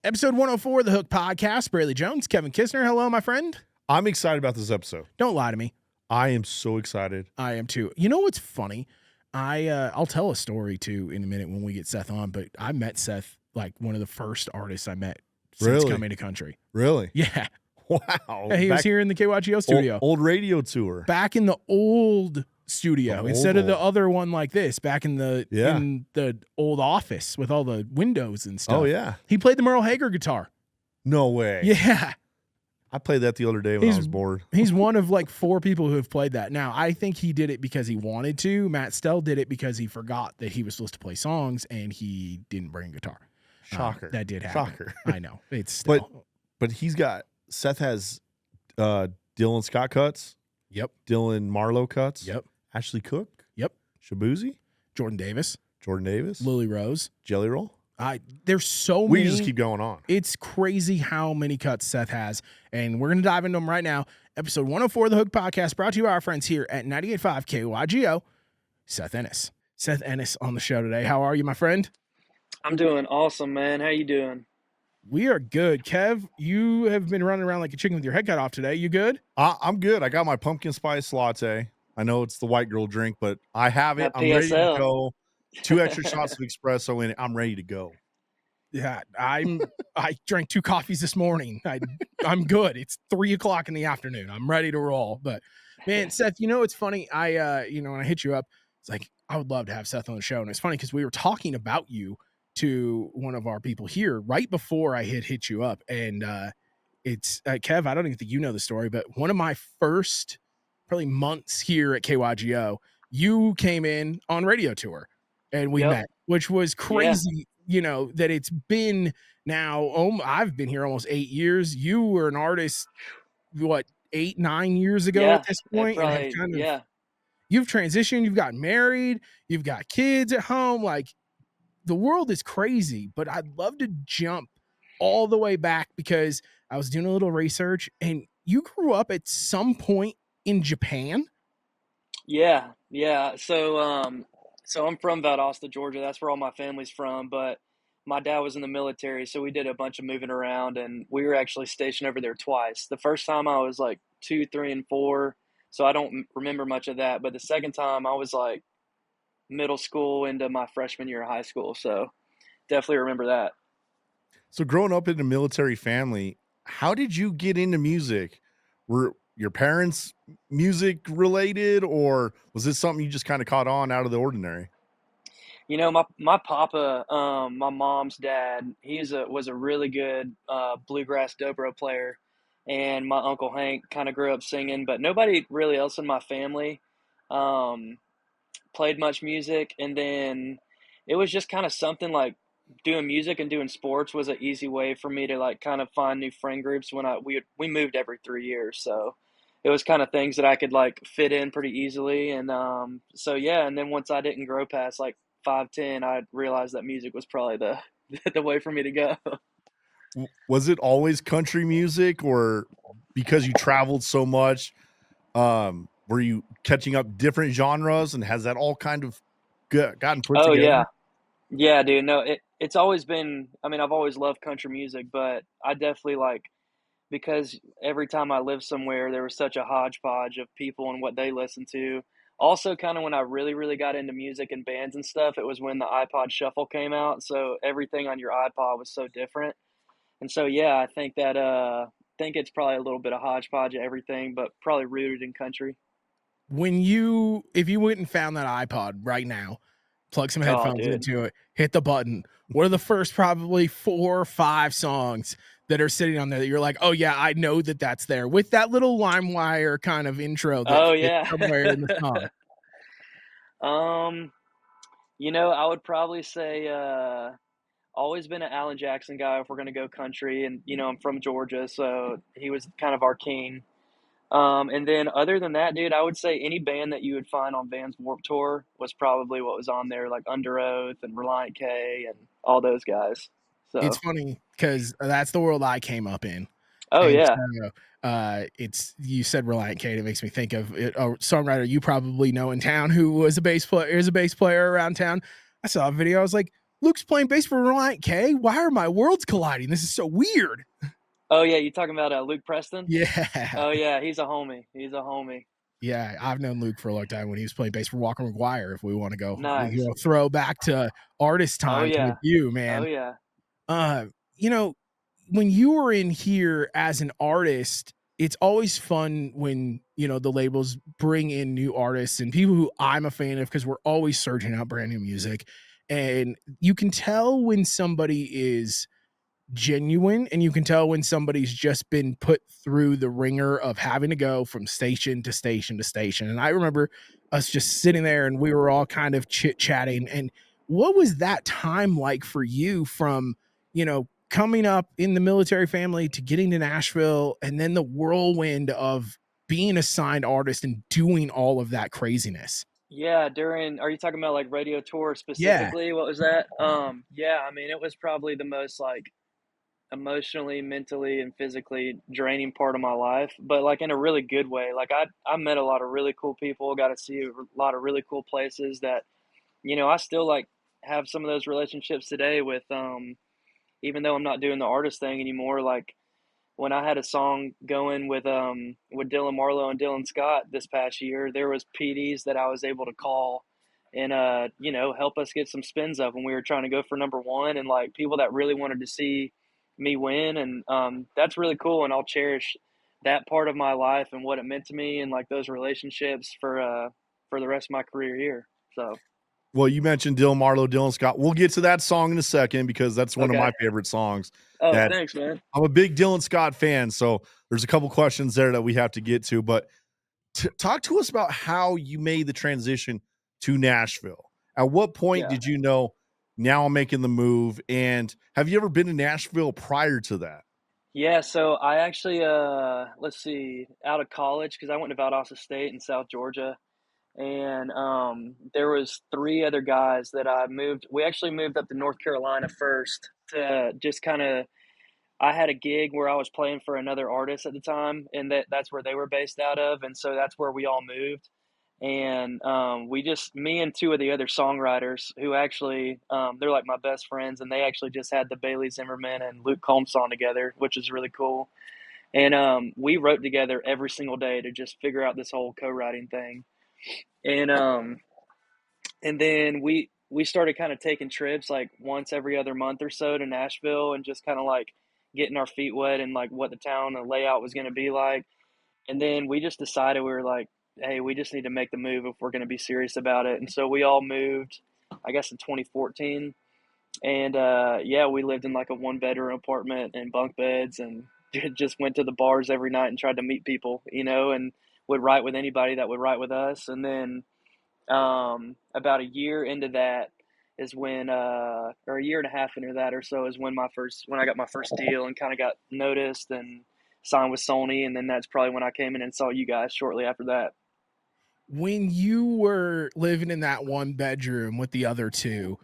Episode 104 of the Hook Podcast. Brailey Jones, Kevin Kissner. Hello, my friend. I'm excited about this episode. Don't lie to me. I am so excited. I am too. You know what's funny? I'll tell a story too in a minute when we get Seth on, but I met Seth, like one of the first artists I met since coming to country. Really? Yeah. Wow. Yeah, he was here in the KYGO studio. Old radio tour. Back in the old studio instead of the other one like this, back in the old office with all the windows and stuff. Oh, yeah. He played the Merle Haggard guitar. No way. Yeah. I played that the other day when I was bored. He's one of like 4 people who have played that. Now, I think he did it because he wanted to. Matt Stell did it because he forgot that he was supposed to play songs and he didn't bring a guitar. Shocker. That did happen. Shocker. I know. It's still. But Seth has Dylan Scott cuts. Yep. Dylan Marlowe cuts. Yep. Ashley Cook. Yep. Shaboozey. Jordan Davis. Lily Rose. Jelly Roll. There's so many. We just keep going on. It's crazy how many cuts Seth has, and we're going to dive into them right now. Episode 104 of the Hook Podcast, brought to you by our friends here at 98.5 KYGO, Seth Ennis. Seth Ennis on the show today. How are you, my friend? I'm doing awesome, man. How you doing? We are good. Kev, you have been running around like a chicken with your head cut off today. You good? I'm good. I got my pumpkin spice latte. I know it's the white girl drink, but I have it. I'm ready to go. 2 extra shots of espresso in it. I'm ready to go. Yeah, I drank 2 coffees this morning. I'm good. It's 3:00 in the afternoon. I'm ready to roll. But man, Seth, it's funny. When I hit you up, it's like I would love to have Seth on the show, and it's funny because we were talking about you to one of our people here right before I hit you up, and it's Kev. I don't even think you know the story, but one of my first probably months here at KYGO, you came in on radio tour, and we met, which was crazy. Yeah. That it's been now, I've been here almost 8 years. You were an artist, 8-9 years ago at this point? Probably, you've transitioned, you've gotten married, you've got kids at home. Like, the world is crazy, but I'd love to jump all the way back because I was doing a little research, and you grew up at some point in Japan? Yeah. So I'm from Valdosta, Georgia. That's where all my family's from. But my dad was in the military, so we did a bunch of moving around, and we were actually stationed over there twice. The first time I was like 2, 3, and 4, so I don't remember much of that. But the second time I was like middle school into my freshman year of high school, so definitely remember that. So growing up in a military family, how did you get into music? Were your parents music related, or was this something you just kind of caught on out of the ordinary? My papa, my mom's dad, was a really good bluegrass dobro player, and my Uncle Hank kind of grew up singing, but nobody really else in my family played much music. And then it was just kind of something like doing music and doing sports was an easy way for me to like kind of find new friend groups when we moved every 3 years, so it was kind of things that I could like fit in pretty easily. And and then once I didn't grow past like 5'10", I realized that music was probably the way for me to go. Was it always country music, or because you traveled so much, were you catching up different genres, and has that all kind of gotten put together? Oh yeah, dude. No, it's always been. I mean, I've always loved country music, but I definitely because every time I lived somewhere, there was such a hodgepodge of people and what they listened to. Also, kind of when I really, really got into music and bands and stuff, it was when the iPod Shuffle came out. So everything on your iPod was so different. And so, yeah, I think it's probably a little bit of hodgepodge of everything, but probably rooted in country. If you went and found that iPod right now, plug some headphones into it, hit the button, what are the first probably 4 or 5 songs that are sitting on there that you're like, oh yeah, I know that's there, with that little LimeWire kind of intro somewhere in the song? I would probably say always been an Alan Jackson guy if we're going to go country, and I'm from Georgia, so he was kind of our king. And then other than that, dude, I would say any band that you would find on Vans Warped Tour was probably what was on there, like Under Oath and Reliant K and all those guys. So it's funny because that's the world I came up in. Oh, and yeah. You said Reliant K, it makes me think of a songwriter you probably know in town who was a bass player around town. I saw a video. I was like, Luke's playing bass for Reliant K. Why are my worlds colliding? This is so weird. Oh yeah, you talking about Luke Preston? Yeah. Oh yeah, he's a homie. He's a homie. Yeah, I've known Luke for a long time when he was playing bass for Walker McGuire. If we want to go, Nice. throw back to artist Oh times yeah. with you, Oh man. yeah. When you were in here as an artist, it's always fun when, the labels bring in new artists and people who I'm a fan of, because we're always searching out brand new music. And you can tell when somebody is genuine, and you can tell when somebody's just been put through the ringer of having to go from station to station to station. And I remember us just sitting there and we were all kind of chit-chatting. And what was that time like for you from, coming up in the military family to getting to Nashville, and then the whirlwind of being a signed artist and doing all of that craziness? Yeah, are you talking about like radio tour Yeah. specifically? What was that? Yeah, I mean, it was probably the most like emotionally, mentally, and physically draining part of my life, but like in a really good way. Like I met a lot of really cool people, got to see a lot of really cool places that, I still like have some of those relationships today with, even though I'm not doing the artist thing anymore. Like when I had a song going with Dylan Marlowe and Dylan Scott this past year, there was PDs that I was able to call and help us get some spins up when we were trying to go for number one, and like people that really wanted to see me win. And that's really cool, and I'll cherish that part of my life and what it meant to me, and like those relationships for the rest of my career here. So Well, you mentioned Dylan Marlowe, Dylan Scott. We'll get to that song in a second because that's one of okay. my favorite songs. Oh, That thanks, man. I'm a big Dylan Scott fan, so there's a couple questions there that we have to get to. But talk to us about how you made the transition to Nashville. At what point Yeah. did you know, now I'm making the move? And have you ever been to Nashville prior to that? Yeah, so I actually, let's see, out of college, because I went to Valdosta State in South Georgia, and there was three other guys that we actually moved up to North Carolina first to just kind of. I had a gig where I was playing for another artist at the time, and that's where they were based out of, and so that's where we all moved. And me and two of the other songwriters who actually, they're like my best friends, and they actually just had the Bailey Zimmerman and Luke Combs song together, which is really cool. And we wrote together every single day to just figure out this whole co-writing thing. And then we started kind of taking trips like once every other month or so to Nashville, and just kind of like getting our feet wet and like what the town and layout was going to be like. And then we just decided, we were like, hey, we just need to make the move if we're going to be serious about it. And so we all moved, I guess, in 2014. And yeah, we lived in like a one bedroom apartment and bunk beds, and just went to the bars every night and tried to meet people, and would write with anybody that would write with us. And then about a year into that is when, or a year and a half into that or so, is when I got my first deal and kind of got noticed and signed with Sony. And then that's probably when I came in and saw you guys shortly after that. When you were living in that one bedroom with the other two,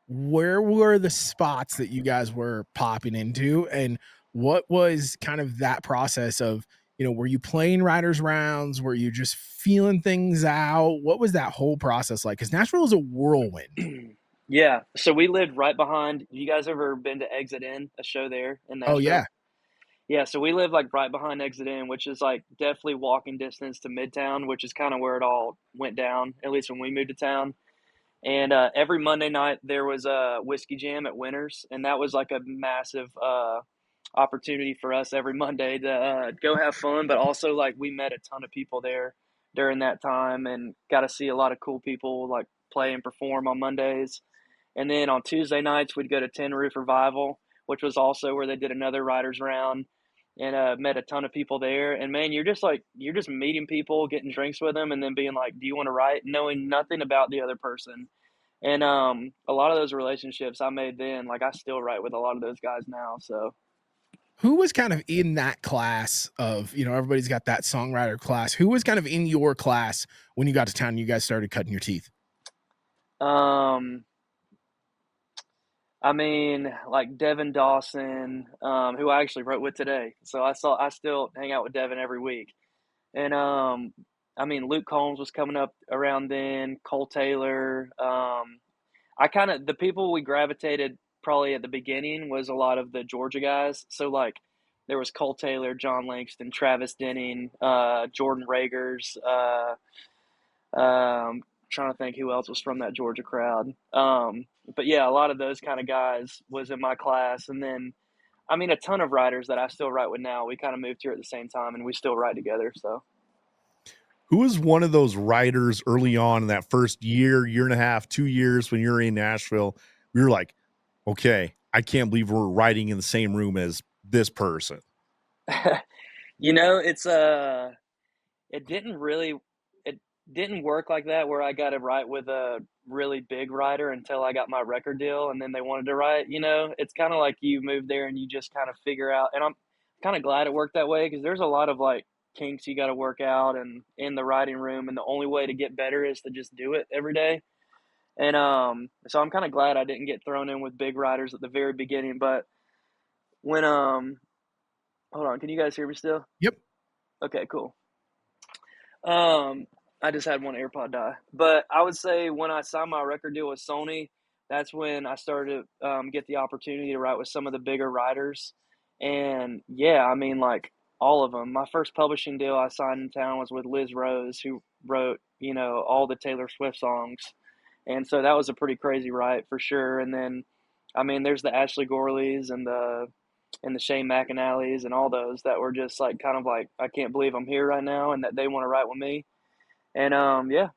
where were the spots that you guys were popping into, and what was kind of that process of, were you playing writers rounds? Were you just feeling things out? What was that whole process like? Because Nashville is a whirlwind. Yeah. So we lived right behind. You guys ever been to Exit In, a show there in Oh yeah. Nashville? Yeah. So we live like right behind Exit In, which is like definitely walking distance to Midtown, which is kind of where it all went down, at least when we moved to town. And every Monday night there was a whiskey jam at Winners, and that was like a massive opportunity for us every Monday to go have fun. But also, like, we met a ton of people there during that time, and got to see a lot of cool people like play and perform on Mondays. And then on Tuesday nights we'd go to Tin Roof Revival, which was also where they did another writers round, and met a ton of people there. And man, you're just meeting people, getting drinks with them, and then being like, do you want to write, knowing nothing about the other person. And a lot of those relationships I made then, like I still write with a lot of those guys now. So Who was kind of in that class of, everybody's got that songwriter class. Who was kind of in your class when you got to town and you guys started cutting your teeth? um I mean, like Devin Dawson, who I actually wrote with today. So I still hang out with Devin every week. And I mean, Luke Combs was coming up around then, Cole Taylor. the people we gravitated probably at the beginning was a lot of the Georgia guys. So like there was Cole Taylor, John Langston, Travis Denning, Jordan Ragers, trying to think who else was from that Georgia crowd. But yeah, a lot of those kind of guys was in my class. And then, I mean, a ton of writers that I still write with now. We kind of moved here at the same time and we still write together. So Who was one of those writers early on in that first year, year and a half, 2 years when you were in Nashville? We were like, okay, I can't believe we're writing in the same room as this person. you know, it didn't really it didn't work like that where I got to write with a really big writer until I got my record deal and then they wanted to write, you know. It's kind of like you move there and you just kind of figure out, and I'm kind of glad it worked that way because there's a lot of like kinks you got to work out and in the writing room, and the only way to get better is to just do it every day. And so I'm kind of glad I didn't get thrown in with big writers at the very beginning. But when hold on, can you guys hear me still? Yep. Okay, cool. I just had one AirPod die, but I would say when I signed my record deal with Sony, that's when I started to get the opportunity to write with some of the bigger writers. And yeah, I mean, like all of them. My first publishing deal I signed in town was with Liz Rose, who wrote, you know, all the Taylor Swift songs. And so that was a pretty crazy write for sure. And then, I mean, there's the Ashley Gorleys and the Shane McAnallys and all those that were just like kind of like I can't believe I'm here right now and that they want to write with me. And yeah.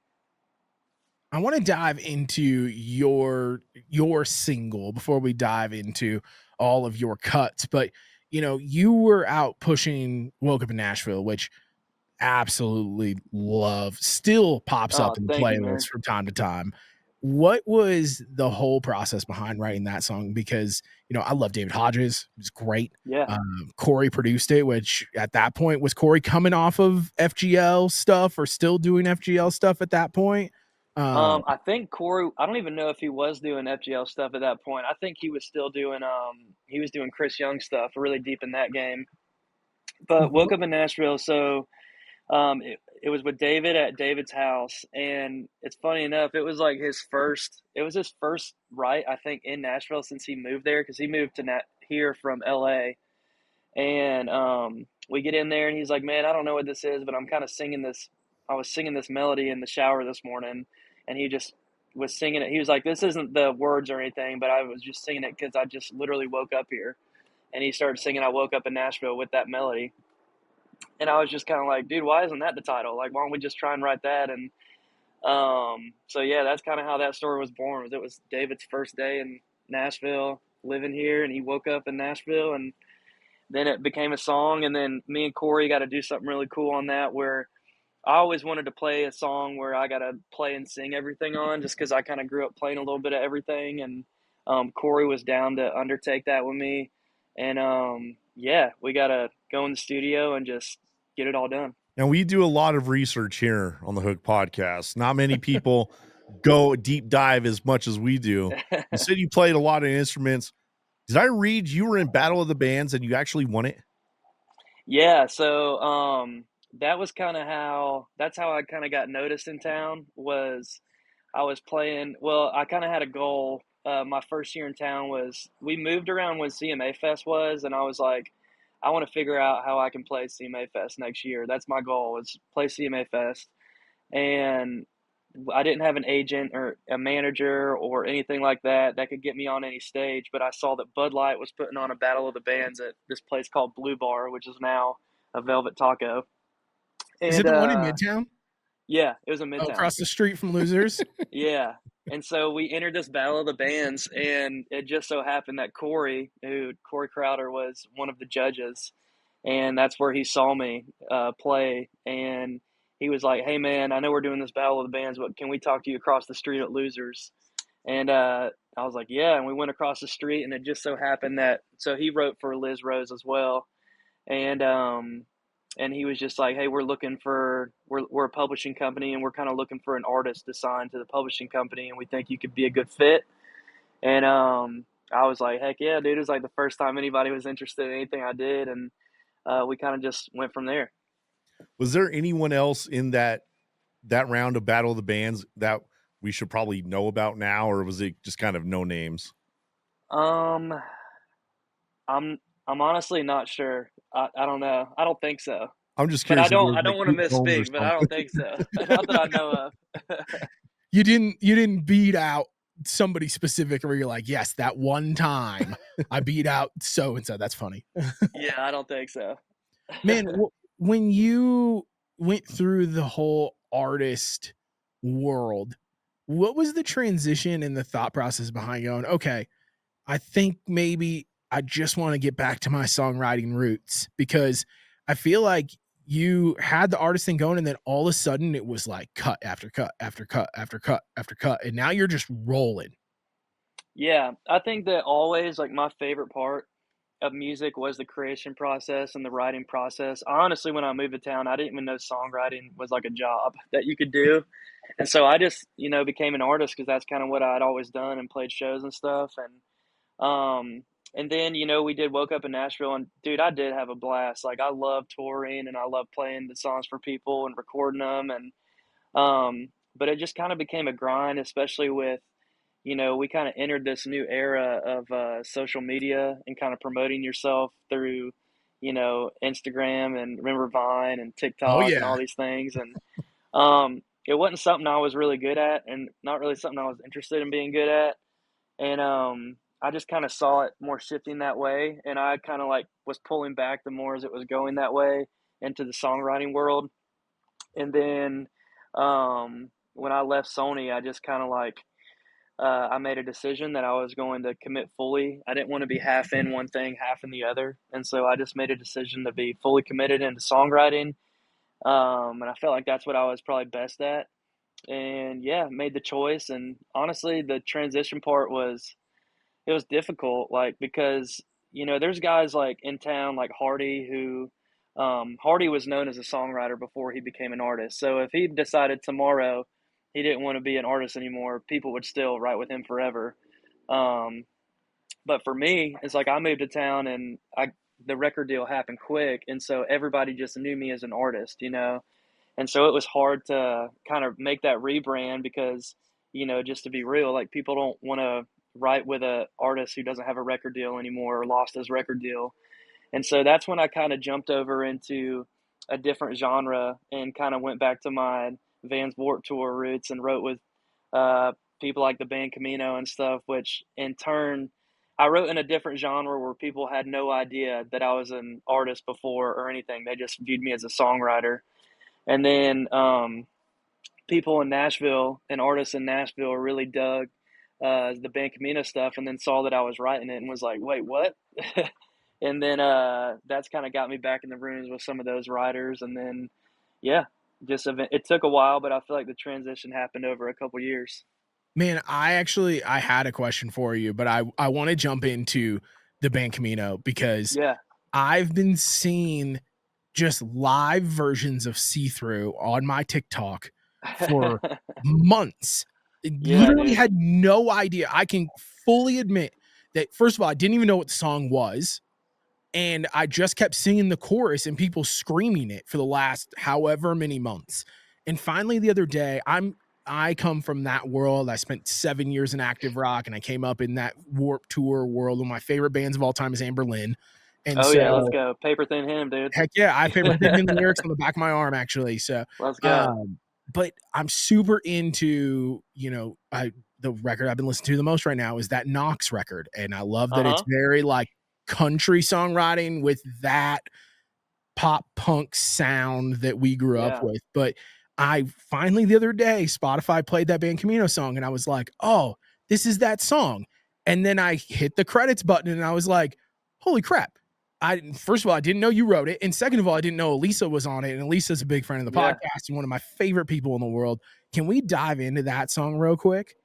I want to dive into your single before we dive into all of your cuts, but you know, you were out pushing Woke Up in Nashville, which absolutely love, still pops up Oh, in thank you, playlists man. from time to time. What was the whole process behind writing that song? Because, you know, I love David Hodges. It's great. Yeah. Corey produced it, which at that point was Corey coming off of FGL stuff or still doing FGL stuff at that point? I think Corey, I don't even know if he was doing FGL stuff at that point. I think he was doing Chris Young stuff really deep in that game. But Woke Up in Nashville, so it was with David at David's house, and it's funny enough, it was like his first write, I think, in Nashville since he moved there because he moved to here from LA. And we get in there and he's like, man, I don't know what this is, but I'm kind of singing this. I was singing this melody in the shower this morning, and he just was singing it. He was like, this isn't the words or anything, but I was just singing it because I just literally woke up here. And he started singing I Woke Up in Nashville with that melody. And I was just kind of like, dude, why isn't that the title? Like, why don't we just try and write that? And so, yeah, that's kind of how that story was born. It was David's first day in Nashville, living here, and he woke up in Nashville, and then it became a song. And then me and Corey got to do something really cool on that where I always wanted to play a song where I got to play and sing everything on just because I kind of grew up playing a little bit of everything. And Corey was down to undertake that with me. And yeah, we got to go in the studio and just get it all done. Now, we do a lot of research here on the Hook podcast. Not many people go deep dive as much as we do. You said you played a lot of instruments. Did I read you were in Battle of the Bands and you actually won it? Yeah, so that was kind of that's how I kind of got noticed in town was I was playing, well, I kind of had a goal. My first year in town was we moved around when CMA Fest was, and I was like, I want to figure out how I can play CMA Fest next year. That's my goal, is play CMA Fest. And I didn't have an agent or a manager or anything like that that could get me on any stage, but I saw that Bud Light was putting on a Battle of the Bands at this place called Blue Bar, which is now a Velvet Taco. Is it And the one in Midtown? yeah, it was in Oh, Midtown. across the street from Losers? Yeah. And so we entered this Battle of the Bands, and it just so happened that Corey Crowder was one of the judges, and that's where he saw me play. And he was like, hey, man, I know we're doing this Battle of the Bands, but can we talk to you across the street at Losers? And I was like, yeah. And we went across the street, and it just so happened that so he wrote for Liz Rose as well. And he was just like, hey, we're a publishing company, and we're kind of looking for an artist to sign to the publishing company, and we think you could be a good fit. And I was like, heck yeah, dude. It was like the first time anybody was interested in anything I did, and we kind of just went from there. Was there anyone else in that round of Battle of the Bands that we should probably know about now, or was it just kind of no names? Um, I'm honestly not sure. I don't know. I don't think so. I'm just But I curious if it don't was I like don't want to Luke Combs or misspeak, but I something. don't think so. Not that I know of. You didn't beat out somebody specific where you're like, yes, that one time I beat out so and so. That's funny. Yeah, I don't think so. Man, when you went through the whole artist world, what was the transition and the thought process behind going, okay, I think maybe I just want to get back to my songwriting roots? Because I feel like you had the artist thing going, and then all of a sudden it was like cut after cut after cut after cut after cut, and now you're just rolling. Yeah, I think that always, like, my favorite part of music was the creation process and the writing process. Honestly, when I moved to town, I didn't even know songwriting was like a job that you could do. And so I just, became an artist because that's kind of what I'd always done and played shows and stuff. And then, we did Woke Up in Nashville, and dude, I did have a blast. Like, I love touring and I love playing the songs for people and recording them. But it just kind of became a grind, especially with, we kind of entered this new era of social media and kind of promoting yourself through, Instagram and remember Vine and Oh TikTok and yeah. all these things. And it wasn't something I was really good at, and not really something I was interested in being good at. And I just kind of saw it more shifting that way, and I kind of like was pulling back the more as it was going that way into the songwriting world. And then when I left Sony, I just kind of like I made a decision that I was going to commit fully. I didn't want to be half in one thing, half in the other. And so I just made a decision to be fully committed into songwriting. And I felt like that's what I was probably best at. And yeah, made the choice. And honestly, the transition part it was difficult, like, because, there's guys like in town, like Hardy, who, Hardy was known as a songwriter before he became an artist. So if he decided tomorrow he didn't want to be an artist anymore, people would still write with him forever. Um, but for me, it's like I moved to town and the record deal happened quick. And so everybody just knew me as an artist. And so it was hard to kind of make that rebrand because, just to be real, like, people don't want to write with a artist who doesn't have a record deal anymore or lost his record deal. And so that's when I kind of jumped over into a different genre and kind of went back to my Vans Warped Tour roots and wrote with uh, people like the band Camino and stuff, which in turn, I wrote in a different genre where people had no idea that I was an artist before or anything. They just viewed me as a songwriter. And then people in Nashville and artists in Nashville really dug the band Camino stuff, and then saw that I was writing it and was like, wait, what? And then that's kind of got me back in the rooms with some of those writers. And then, yeah, it took a while, but I feel like the transition happened over a couple years. Man, I had a question for you, but I want to jump into the band Camino because Yeah. I've been seeing just live versions of See Through on my TikTok for months. Yeah, Literally dude. had no idea. I can fully admit that, first of all, I didn't even know what the song was. And I just kept singing the chorus and people screaming it for the last however many months. And finally, the other day, I come from that world. I spent 7 years in active rock, and I came up in that Warped Tour world. One of my favorite bands of all time is Amberlin. And Oh, yeah, let's so, go. Paper Thin Hymn, dude. heck yeah, I have Paper Thin Hymn lyrics on the back of my arm, actually. So, Let's go. but I'm super into, the record I've been listening to the most right now is that Knox record. And I love that it's Uh-huh. very like country songwriting with that pop punk sound that we grew up Yeah. with. But I finally, the other day, Spotify played that band Camino song, and I was like, oh, this is that song. And then I hit the credits button and I was like, holy crap. First of all, I didn't know you wrote it. And second of all, I didn't know Elisa was on it. And Elisa's a big friend of the Yeah. podcast and one of my favorite people in the world. Can we dive into that song real quick?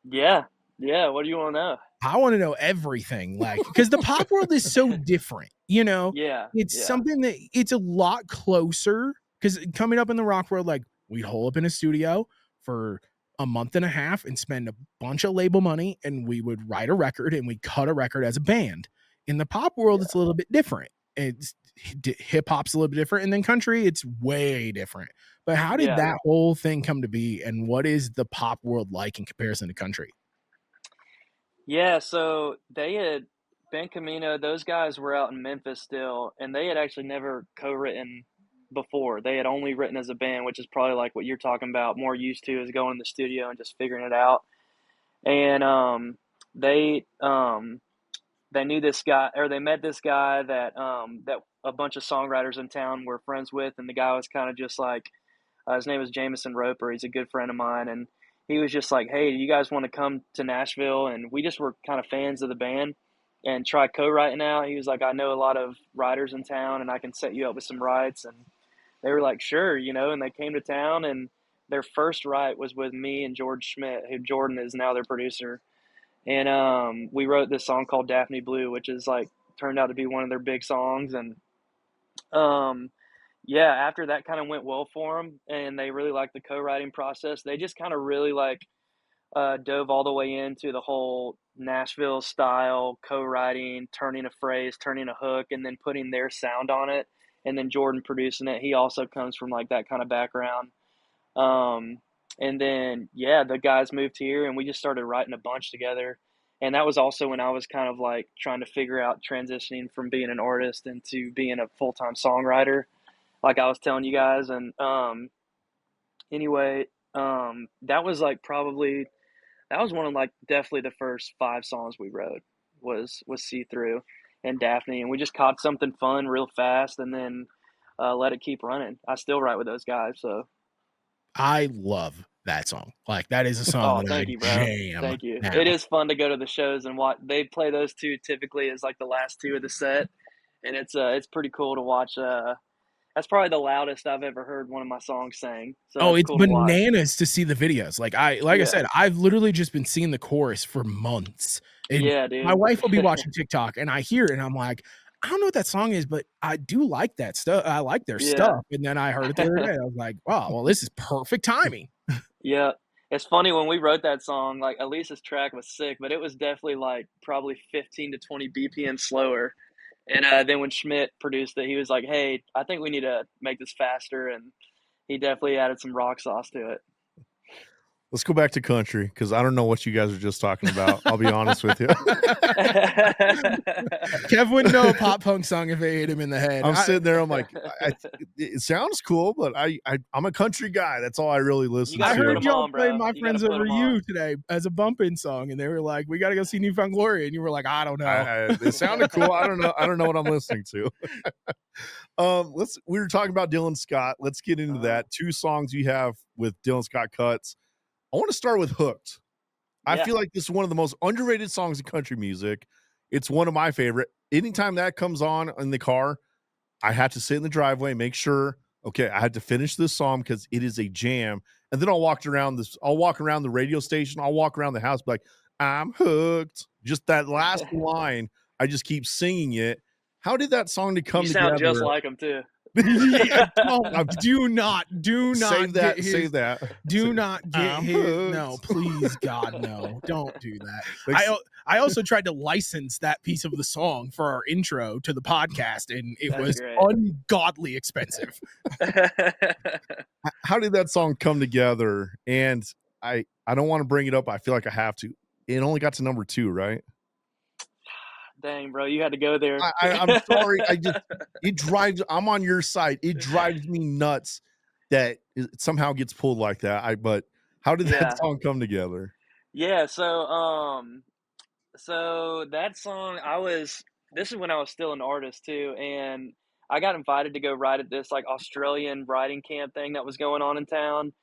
Yeah. Yeah. What do you want to know? I want to know everything, like, because the pop world is so different, Yeah. it's Yeah. something that it's a lot closer. Because coming up in the rock world, like, we'd hole up in a studio for a month and a half and spend a bunch of label money, and we would write a record and we cut a record as a band. In the pop world, Yeah. it's a little bit different. It's hip hop's a little bit different, and then country, it's way different. But how did Yeah. that whole thing come to be, and what is the pop world like in comparison to country? Yeah, so they had Ben Camino, those guys were out in Memphis still, and they had actually never co-written before. They had only written as a band, which is probably like what you're talking about, more used to is going in the studio and just figuring it out. And they knew this guy, or they met this guy that that a bunch of songwriters in town were friends with, and the guy was kind of just like his name is Jameson Roper. He's a good friend of mine, and he was just like, "Hey, do you guys want to come to Nashville?" And we just were kind of fans of the band and try co-writing out. He was like, "I know a lot of writers in town, and I can set you up with some writes." And they were like, "Sure," you know. And they came to town, and their first write was with me and George Schmidt, who Jordan is now their producer. And we wrote this song called Daphne Blue, which is like turned out to be one of their big songs. And um, yeah, after that kind of went well for them, and they really liked the co-writing process. They just kind of really like dove all the way into the whole Nashville style co-writing, turning a phrase, turning a hook, and then putting their sound on it. And then Jordan producing it. He also comes from like that kind of background. Um, and then yeah, the guys moved here, and we just started writing a bunch together. And that was also when I was kind of like trying to figure out transitioning from being an artist into being a full-time songwriter, like I was telling you guys. And anyway, that was like probably that was one of like definitely the first 5 songs we wrote was See Through and Daphne, and we just caught something fun real fast, and then let it keep running. I still write with those guys, so. I love that song. Like, that is a song Oh, that thank I you, bro. jam Thank you. now. It is fun to go to the shows and watch. They play those two typically as like the last 2 of the set, and it's pretty cool to watch. That's probably the loudest I've ever heard one of my songs sang. So Oh, that's it's cool to watch. bananas to see the videos. Like I Yeah. said, I've literally just been seeing the chorus for months. And Yeah, dude. my wife will be watching TikTok, and I hear it, and I'm like, I don't know what that song is, but I do like that stuff. I like their Yeah. stuff. And then I heard it the other day. I was like, wow, well, this is perfect timing. Yeah. It's funny when we wrote that song, like Elisa's track was sick, but it was definitely like probably 15 to 20 BPM slower. And then when Schmidt produced it, he was like, "Hey, I think we need to make this faster," and he definitely added some rock sauce to it. Let's go back to country because I don't know what you guys are just talking about. I'll be honest with you. Kev wouldn't know a pop punk song if they hit him in the head. I'm sitting there. I'm like, it sounds cool, but I'm a country guy. That's all I really listen to. I heard them y'all on, play bro. My You Friends gotta put Over them You on. today as a bumping song, and they were like, "We got to go see New Found Glory," and you were like, "I don't know." It sounded cool. I don't know. I don't know what I'm listening to. We were talking about Dylan Scott. Let's get into that. 2 songs you have with Dylan Scott cuts. I want to start with Hooked. I Yeah. feel like this is one of the most underrated songs in country music. It's one of my favorite. Anytime that comes on in the car, I have to sit in the driveway, make sure, okay, I had to finish this song because it is a jam. And then I'll walk around the radio station, I'll walk around the house, be like, I'm hooked. Just that last line, I just keep singing it. How did that song to come You together? sound just like him too. Yeah, do not Save that. Do not get I'm his. hooked. No, please, God, no. Don't do that. I also tried to license that piece of the song for our intro to the podcast, and it That's was great. ungodly expensive. How did that song come together? And I don't want to bring it up. I feel like I have to. It only got to number 2, right? Dang, bro, you had to go there. I'm sorry. I'm on your side. It drives me nuts that it somehow gets pulled like that. But how did that song come together? Yeah, so that song this is when I was still an artist too, and I got invited to go write at this like Australian writing camp thing that was going on in town,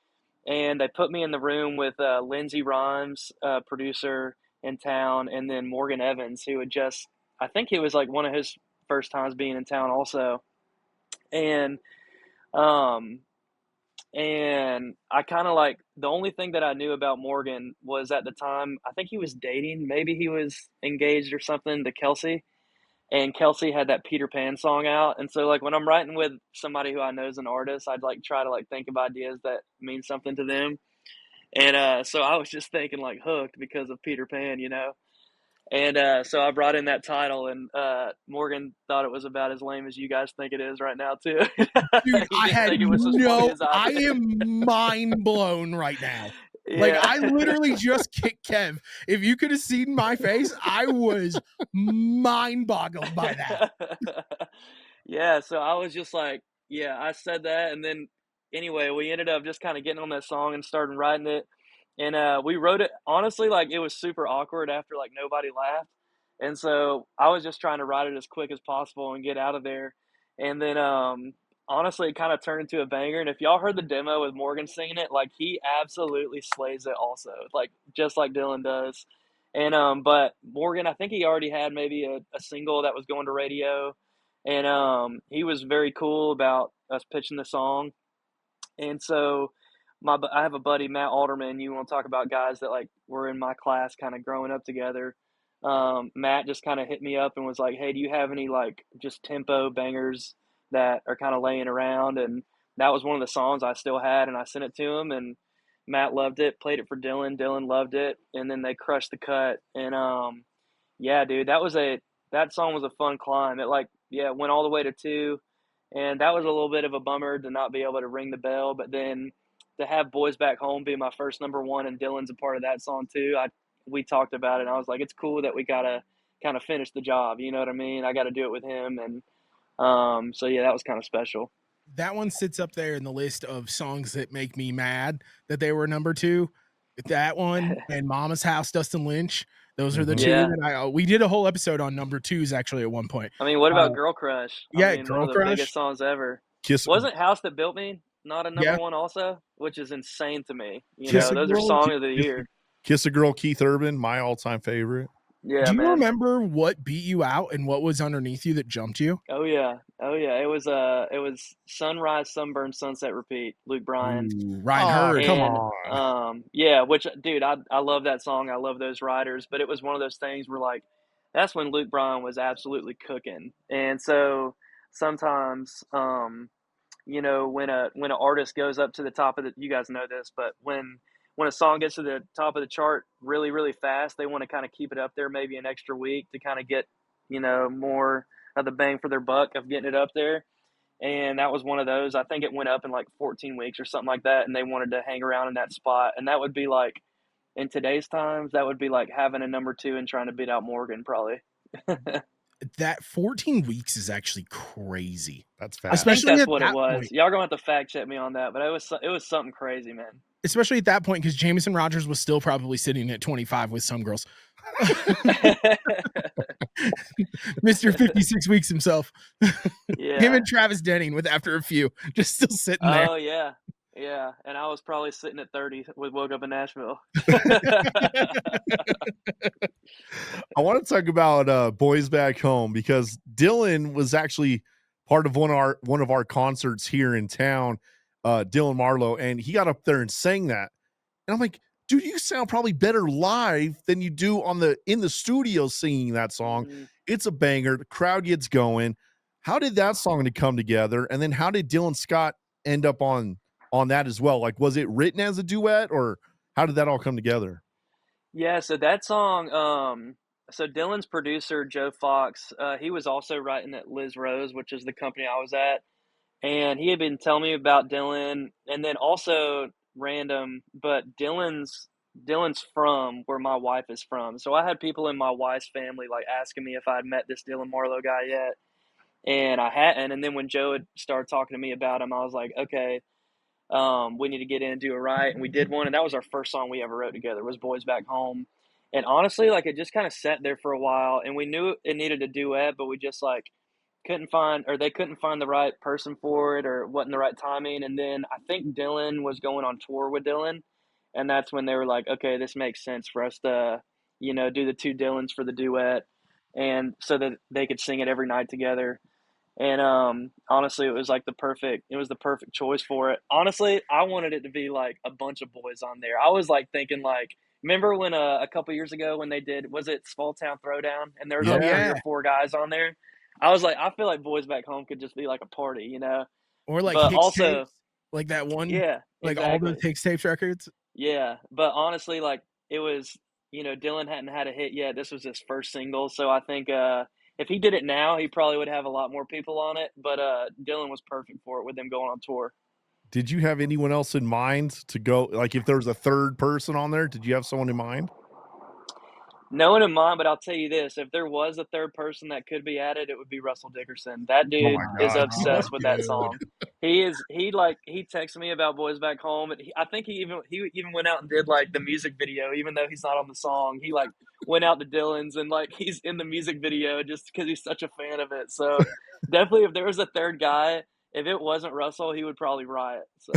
and they put me in the room with Lindsey Rhymes, producer in town, and then Morgan Evans, who had just I think it was like one of his first times being in town also, and um and I kind of like the only thing that I knew about Morgan was at the time, I think he was dating, maybe he was engaged or something to Kelsey. And Kelsey had that Peter Pan song out. And so like when I'm writing with somebody who I know is an artist, I'd like try to like think of ideas that mean something to them. And so I was just thinking like Hooked because of Peter Pan, you know. And so I brought in that title, and Morgan thought it was about as lame as you guys think it is right now, too. Dude, He I didn't had think it was as funny as I I did. am mind blown right now. Like, Yeah. I literally just kicked Kev. If you could have seen my face, I was mind boggled by that. Yeah, so I was just like, yeah, I said that, and then anyway, we ended up just kind of getting on that song and starting writing it. And we wrote it honestly, like it was super awkward after like nobody laughed. And so I was just trying to write it as quick as possible and get out of there. And then honestly it kind of turned into a banger. And if y'all heard the demo with Morgan singing it, like he absolutely slays it also. Like just like Dylan does. And but Morgan, I think he already had maybe a single that was going to radio, and he was very cool about us pitching the song. And so I have a buddy, Matt Alderman. You want to talk about guys that like were in my class, kind of growing up together. Matt just kind of hit me up and was like, "Hey, do you have any like just tempo bangers that are kind of laying around?" And that was one of the songs I still had, and I sent it to him, and Matt loved it. Played it for Dylan. Dylan loved it, and then they crushed the cut. And yeah, dude, that song was a fun climb. It like yeah went all the way to 2, and that was a little bit of a bummer to not be able to ring the bell. But then to have Boys Back Home be my first #1 and Dylan's a part of that song too. We talked about it, and I was like, it's cool that we gotta kind of finish the job. You know what I mean? I got to do it with him, and so yeah, that was kind of special. That one sits up there in the list of songs that make me mad that they were number 2. That one and Mama's House, Dustin Lynch. Those are the 2 Yeah. that we did a whole episode on number 2s actually at one point. I mean, what about Girl Crush? Yeah, I mean, Girl one of the Crush. biggest songs ever. Kiss Wasn't House That Built Me not a Yeah. #1 also? Which is insane to me. You Kiss know, a those are Girl, song of the year. Kiss a Girl, Keith Urban, my all-time favorite. Yeah, do you man. remember what beat you out and what was underneath you that jumped you? Oh yeah. It was Sunrise, Sunburn, Sunset, Repeat. Luke Bryan. Ryan Hurd. Come And on. yeah, which dude, I love that song. I love those writers, but it was one of those things where like that's when Luke Bryan was absolutely cooking. And so sometimes you know, when an artist goes up to the top of the, you guys know this, but when a song gets to the top of the chart really really fast, they want to kind of keep it up there maybe an extra week to kind of get, you know, more of the bang for their buck of getting it up there. And that was one of those. I think it went up in like 14 weeks or something like that, and they wanted to hang around in that spot. And that would be like in today's times, that would be like having a #2 and trying to beat out Morgan probably. That 14 weeks is actually crazy. That's I fast. think Especially that's at what it that was. point. Y'all gonna have to fact check me on that, but it was something crazy, man. Especially at that point, because Jameson Rogers was still probably sitting at 25 with some girls. Mr. 56 weeks himself. Yeah. Him and Travis Denning with after a few, just still sitting there. Oh yeah. Yeah. And I was probably sitting at 30 with Woke Up in Nashville. I want to talk about Boys Back Home because Dylan was actually part of one of our concerts here in town, Dylan Marlowe, and he got up there and sang that. And I'm like, dude, you sound probably better live than you do in the studio singing that song. Mhm. It's a banger. The crowd gets going. How did that song to come together? And then how did Dylan Scott end up on that as well? Like, was it written as a duet, or how did that all come together? Yeah, so that song, so Dylan's producer, Joe Fox, he was also writing at Liz Rose, which is the company I was at. And he had been telling me about Dylan, and then also random, but Dylan's from where my wife is from. So I had people in my wife's family like asking me if I'd met this Dylan Marlowe guy yet. And I hadn't. And then when Joe had started talking to me about him, I was like, okay, we need to get in and do it right. And we did one, and that was our first song we ever wrote together, was Boys Back Home. And honestly, like it just kind of sat there for a while, and we knew it needed a duet, but we just like they couldn't find the right person for it, or wasn't the right timing. And then I think Dylan was going on tour with Dylan, and that's when they were like, okay, this makes sense for us to, you know, do the 2 Dylans for the duet, and so that they could sing it every night together. And honestly, it was the perfect choice for it. Honestly, I wanted it to be like a bunch of boys on there. I was like thinking like, remember when a couple years ago when they did, was it Small Town Throwdown, and there was like 3 Yeah. or 4 guys on there? I was like, I feel like Boys Back Home could just be like a party, you know? Or like But Hicks also, tapes, like that one, yeah, like all exactly. the Hicks tapes records. Yeah, but honestly, like it was Dylan hadn't had a hit yet. This was his first single, so I think if he did it now, he probably would have a lot more people on it. But Dylan was perfect for it with them going on tour. Did you have anyone else in mind to go? Like, if there was a third person on there, did you have someone in mind? No one in mind, but I'll tell you this: if there was a third person that could be added, it would be Russell Dickerson. That dude is obsessed with that song. He texted me about Boys Back Home, and I think he even went out and did like the music video, even though he's not on the song. He like went out to Dylan's and like he's in the music video just because he's such a fan of it. So definitely, if there was a third guy, if it wasn't Russell, he would probably riot. So.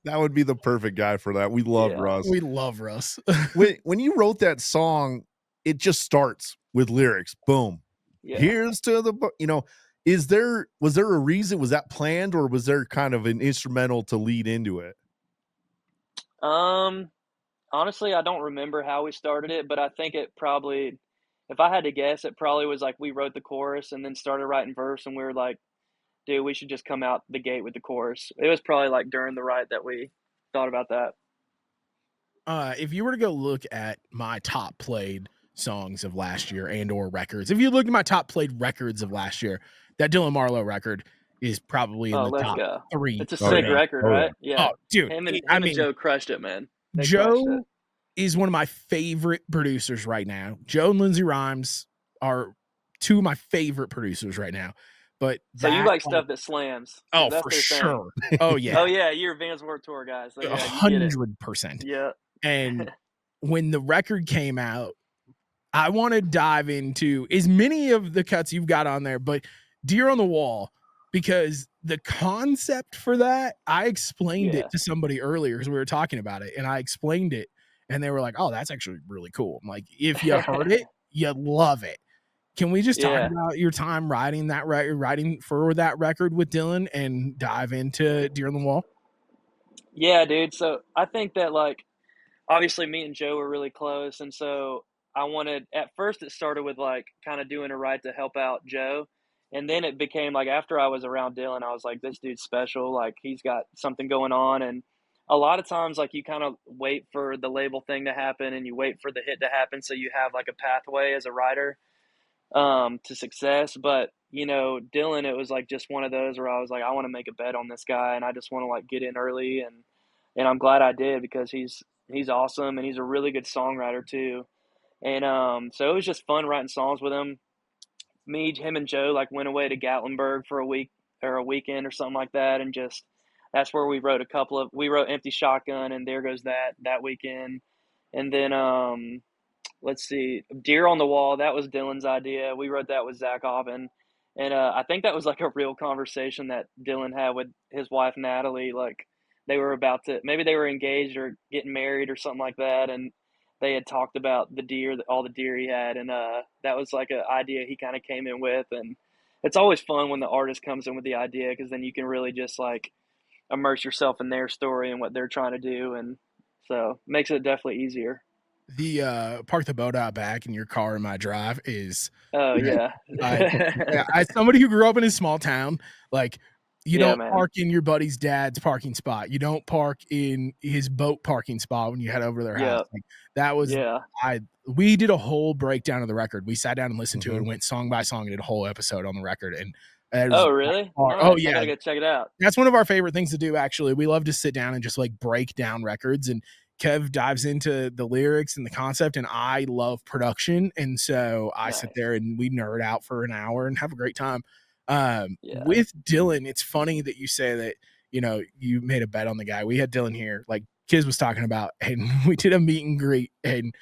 That would be the perfect guy for that. We love Russ. We love Russ. when you wrote that song, it just starts with lyrics. Boom. Yeah. Here's to the, was there a reason? Was that planned, or was there kind of an instrumental to lead into it? Honestly, I don't remember how we started it, but I think it probably, if I had to guess, it probably was like we wrote the chorus and then started writing verse, and we were like, dude, we should just come out the gate with the chorus. It was probably like during the write that we thought about that. If you were to go look at my top played songs of last year and or records, if you look at my top played records of last year, that Dylan Marlowe record is probably in the top 3. It's a sick record, right? Yeah. Oh, dude. Him and Joe crushed it, man. Joe is one of my favorite producers right now. Joe and Lindsay Rhymes are 2 of my favorite producers right now. But so you like stuff that slams? Oh, for sure. Oh yeah. Oh yeah, you're a Vans Warped Tour guy. So 100%. Yeah. And when the record came out, I want to dive into as many of the cuts you've got on there, but Deer on the Wall, because the concept for that, I explained it to somebody earlier because we were talking about it, and I explained it, and they were like, "Oh, that's actually really cool." I'm like, if you heard it, you love it. Can we just talk about your time writing for that record with Dylan and dive into Deer on the Wall? Yeah, dude. So I think that, like, obviously me and Joe were really close. And so at first it started with like kind of doing a write to help out Joe. And then it became like, after I was around Dylan, I was like, this dude's special. Like, he's got something going on. And a lot of times, like, you kind of wait for the label thing to happen and you wait for the hit to happen. So you have like a pathway as a writer to success. But Dylan, it was like just one of those where I was like, I want to make a bet on this guy, and I just want to like get in early, and I'm glad I did, because he's awesome, and he's a really good songwriter too. And so it was just fun writing songs with him. Him and Joe like went away to Gatlinburg for a week or a weekend or something like that, and just that's where we wrote Empty Shotgun and There Goes That weekend. And then let's see, Deer on the Wall, that was Dylan's idea. We wrote that with Zach Aubin. And I think that was like a real conversation that Dylan had with his wife, Natalie. Like, maybe they were engaged or getting married or something like that. And they had talked about all the deer he had. And that was like an idea he kind of came in with. And it's always fun when the artist comes in with the idea, because then you can really just like immerse yourself in their story and what they're trying to do. And so makes it definitely easier. The park the boat out back in your car in my drive is as somebody who grew up in a small town, like, you don't park in your buddy's dad's parking spot. You don't park in his boat parking spot when you head over to their house. Like, that was we did a whole breakdown of the record. We sat down and listened to it and went song by song and did a whole episode on the record. And really? Nice. Oh yeah, I gotta go check it out. That's one of our favorite things to do, actually. We love to sit down and just like break down records, and Kev dives into the lyrics and the concept, and I love production. And so I sit there and we nerd out for an hour and have a great time. With Dylan, it's funny that you say that, you made a bet on the guy. We had Dylan here, like Kiz was talking about, and we did a meet and greet, and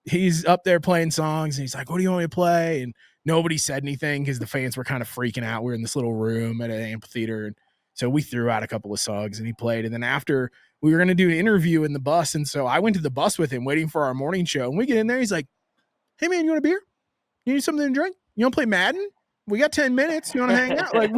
he's up there playing songs, and he's like, what do you want me to play? And nobody said anything because the fans were kind of freaking out. We're in this little room at an amphitheater. And so we threw out a couple of songs and he played. And then after, we were going to do an interview in the bus. And so I went to the bus with him waiting for our morning show. And we get in there. He's like, hey, man, you want a beer? You need something to drink? You want to play Madden? We got 10 minutes. You want to hang out? Like,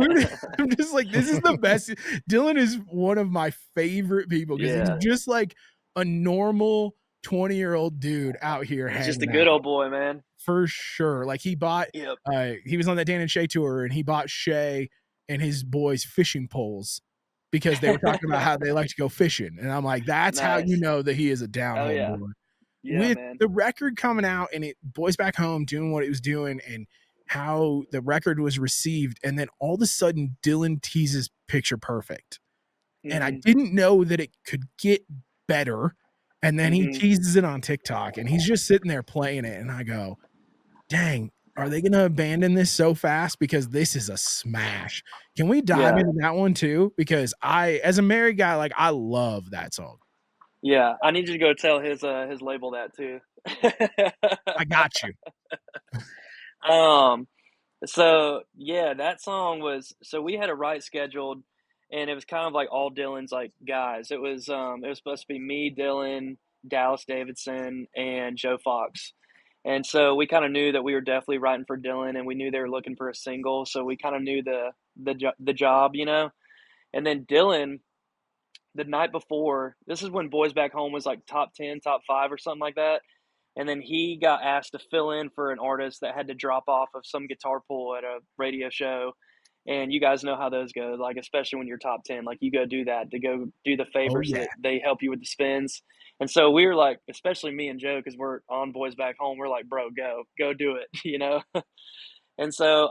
I'm just like, this is the best. Dylan is one of my favorite people because he's just like a normal 20-year-old dude out here. He's just a good old boy, man. For sure. Like, he bought, he was on that Dan and Shay tour, and he bought Shay and his boys fishing poles because they were talking about how they like to go fishing. And I'm like, that's how you know that he is a down home boy. Yeah, with man. the record coming out and it Boys Back Home doing what it was doing and how the record was received, and then all of a sudden Dylan teases Picture Perfect. And I didn't know that it could get better. And then he teases it on TikTok and he's just sitting there playing it. And I go, dang, are they going to abandon this so fast? Because this is a smash. Can we dive into that one too? Because as a married guy, like I love that song. Yeah, I need you to go tell his label that too. I got you. So yeah, that song was, so we had a write scheduled and it was kind of like all Dylan's like guys. It was supposed to be me, Dylan, Dallas Davidson, and Joe Fox. And so we kind of knew that we were definitely writing for Dylan and we knew they were looking for a single, so we kind of knew the job, you know. And then Dylan, the night before, this is when Boys Back Home was like top 10, top 5 or something like that. And then he got asked to fill in for an artist that had to drop off of some guitar pull at a radio show. And you guys know how those go, like, especially when you're top 10, like you go do that to go do the favor so that they help you with the spins. And so we were like, especially me and Joe, because we're on Boys Back Home, we're like, bro, go do it, you know? And so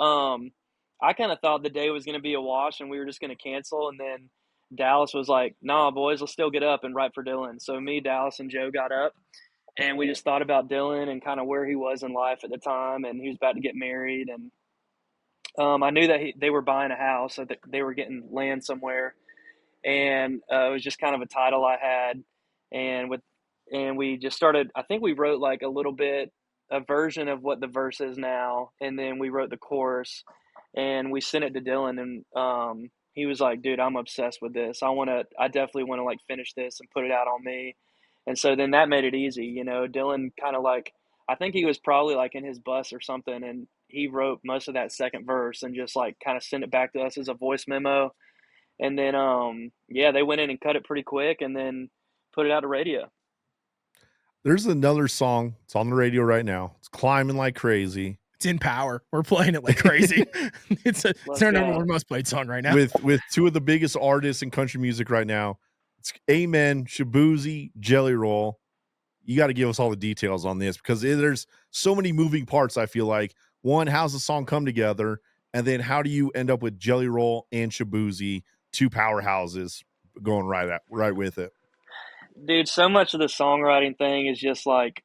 I kind of thought the day was going to be a wash and we were just going to cancel. And then Dallas was like, nah, boys, let's still get up and write for Dylan. So me, Dallas, and Joe got up and we just thought about Dylan and kind of where he was in life at the time. And he was about to get married. And I knew that they were buying a house, so that they were getting land somewhere. And it was just kind of a title I had. And we just started, I think we wrote like a little bit, a version of what the verse is now. And then we wrote the chorus and we sent it to Dylan. And he was like, dude, I'm obsessed with this. I definitely want to like finish this and put it out on me. And so then that made it easy, you know. Dylan kind of like, I think he was probably like in his bus or something, and he wrote most of that second verse and just like kind of sent it back to us as a voice memo. And then yeah, they went in and cut it pretty quick and then put it out to radio. There's another song. It's on the radio right now. It's climbing like crazy. It's in power. We're playing it like crazy. It's our number one most played song right now. With two of the biggest artists in country music right now. It's Amen, Shaboozey, Jelly Roll. You got to give us all the details on this because there's so many moving parts. I feel like one, how's the song come together, and then how do you end up with Jelly Roll and Shaboozey, two powerhouses going right with it? Dude, so much of the songwriting thing is just like,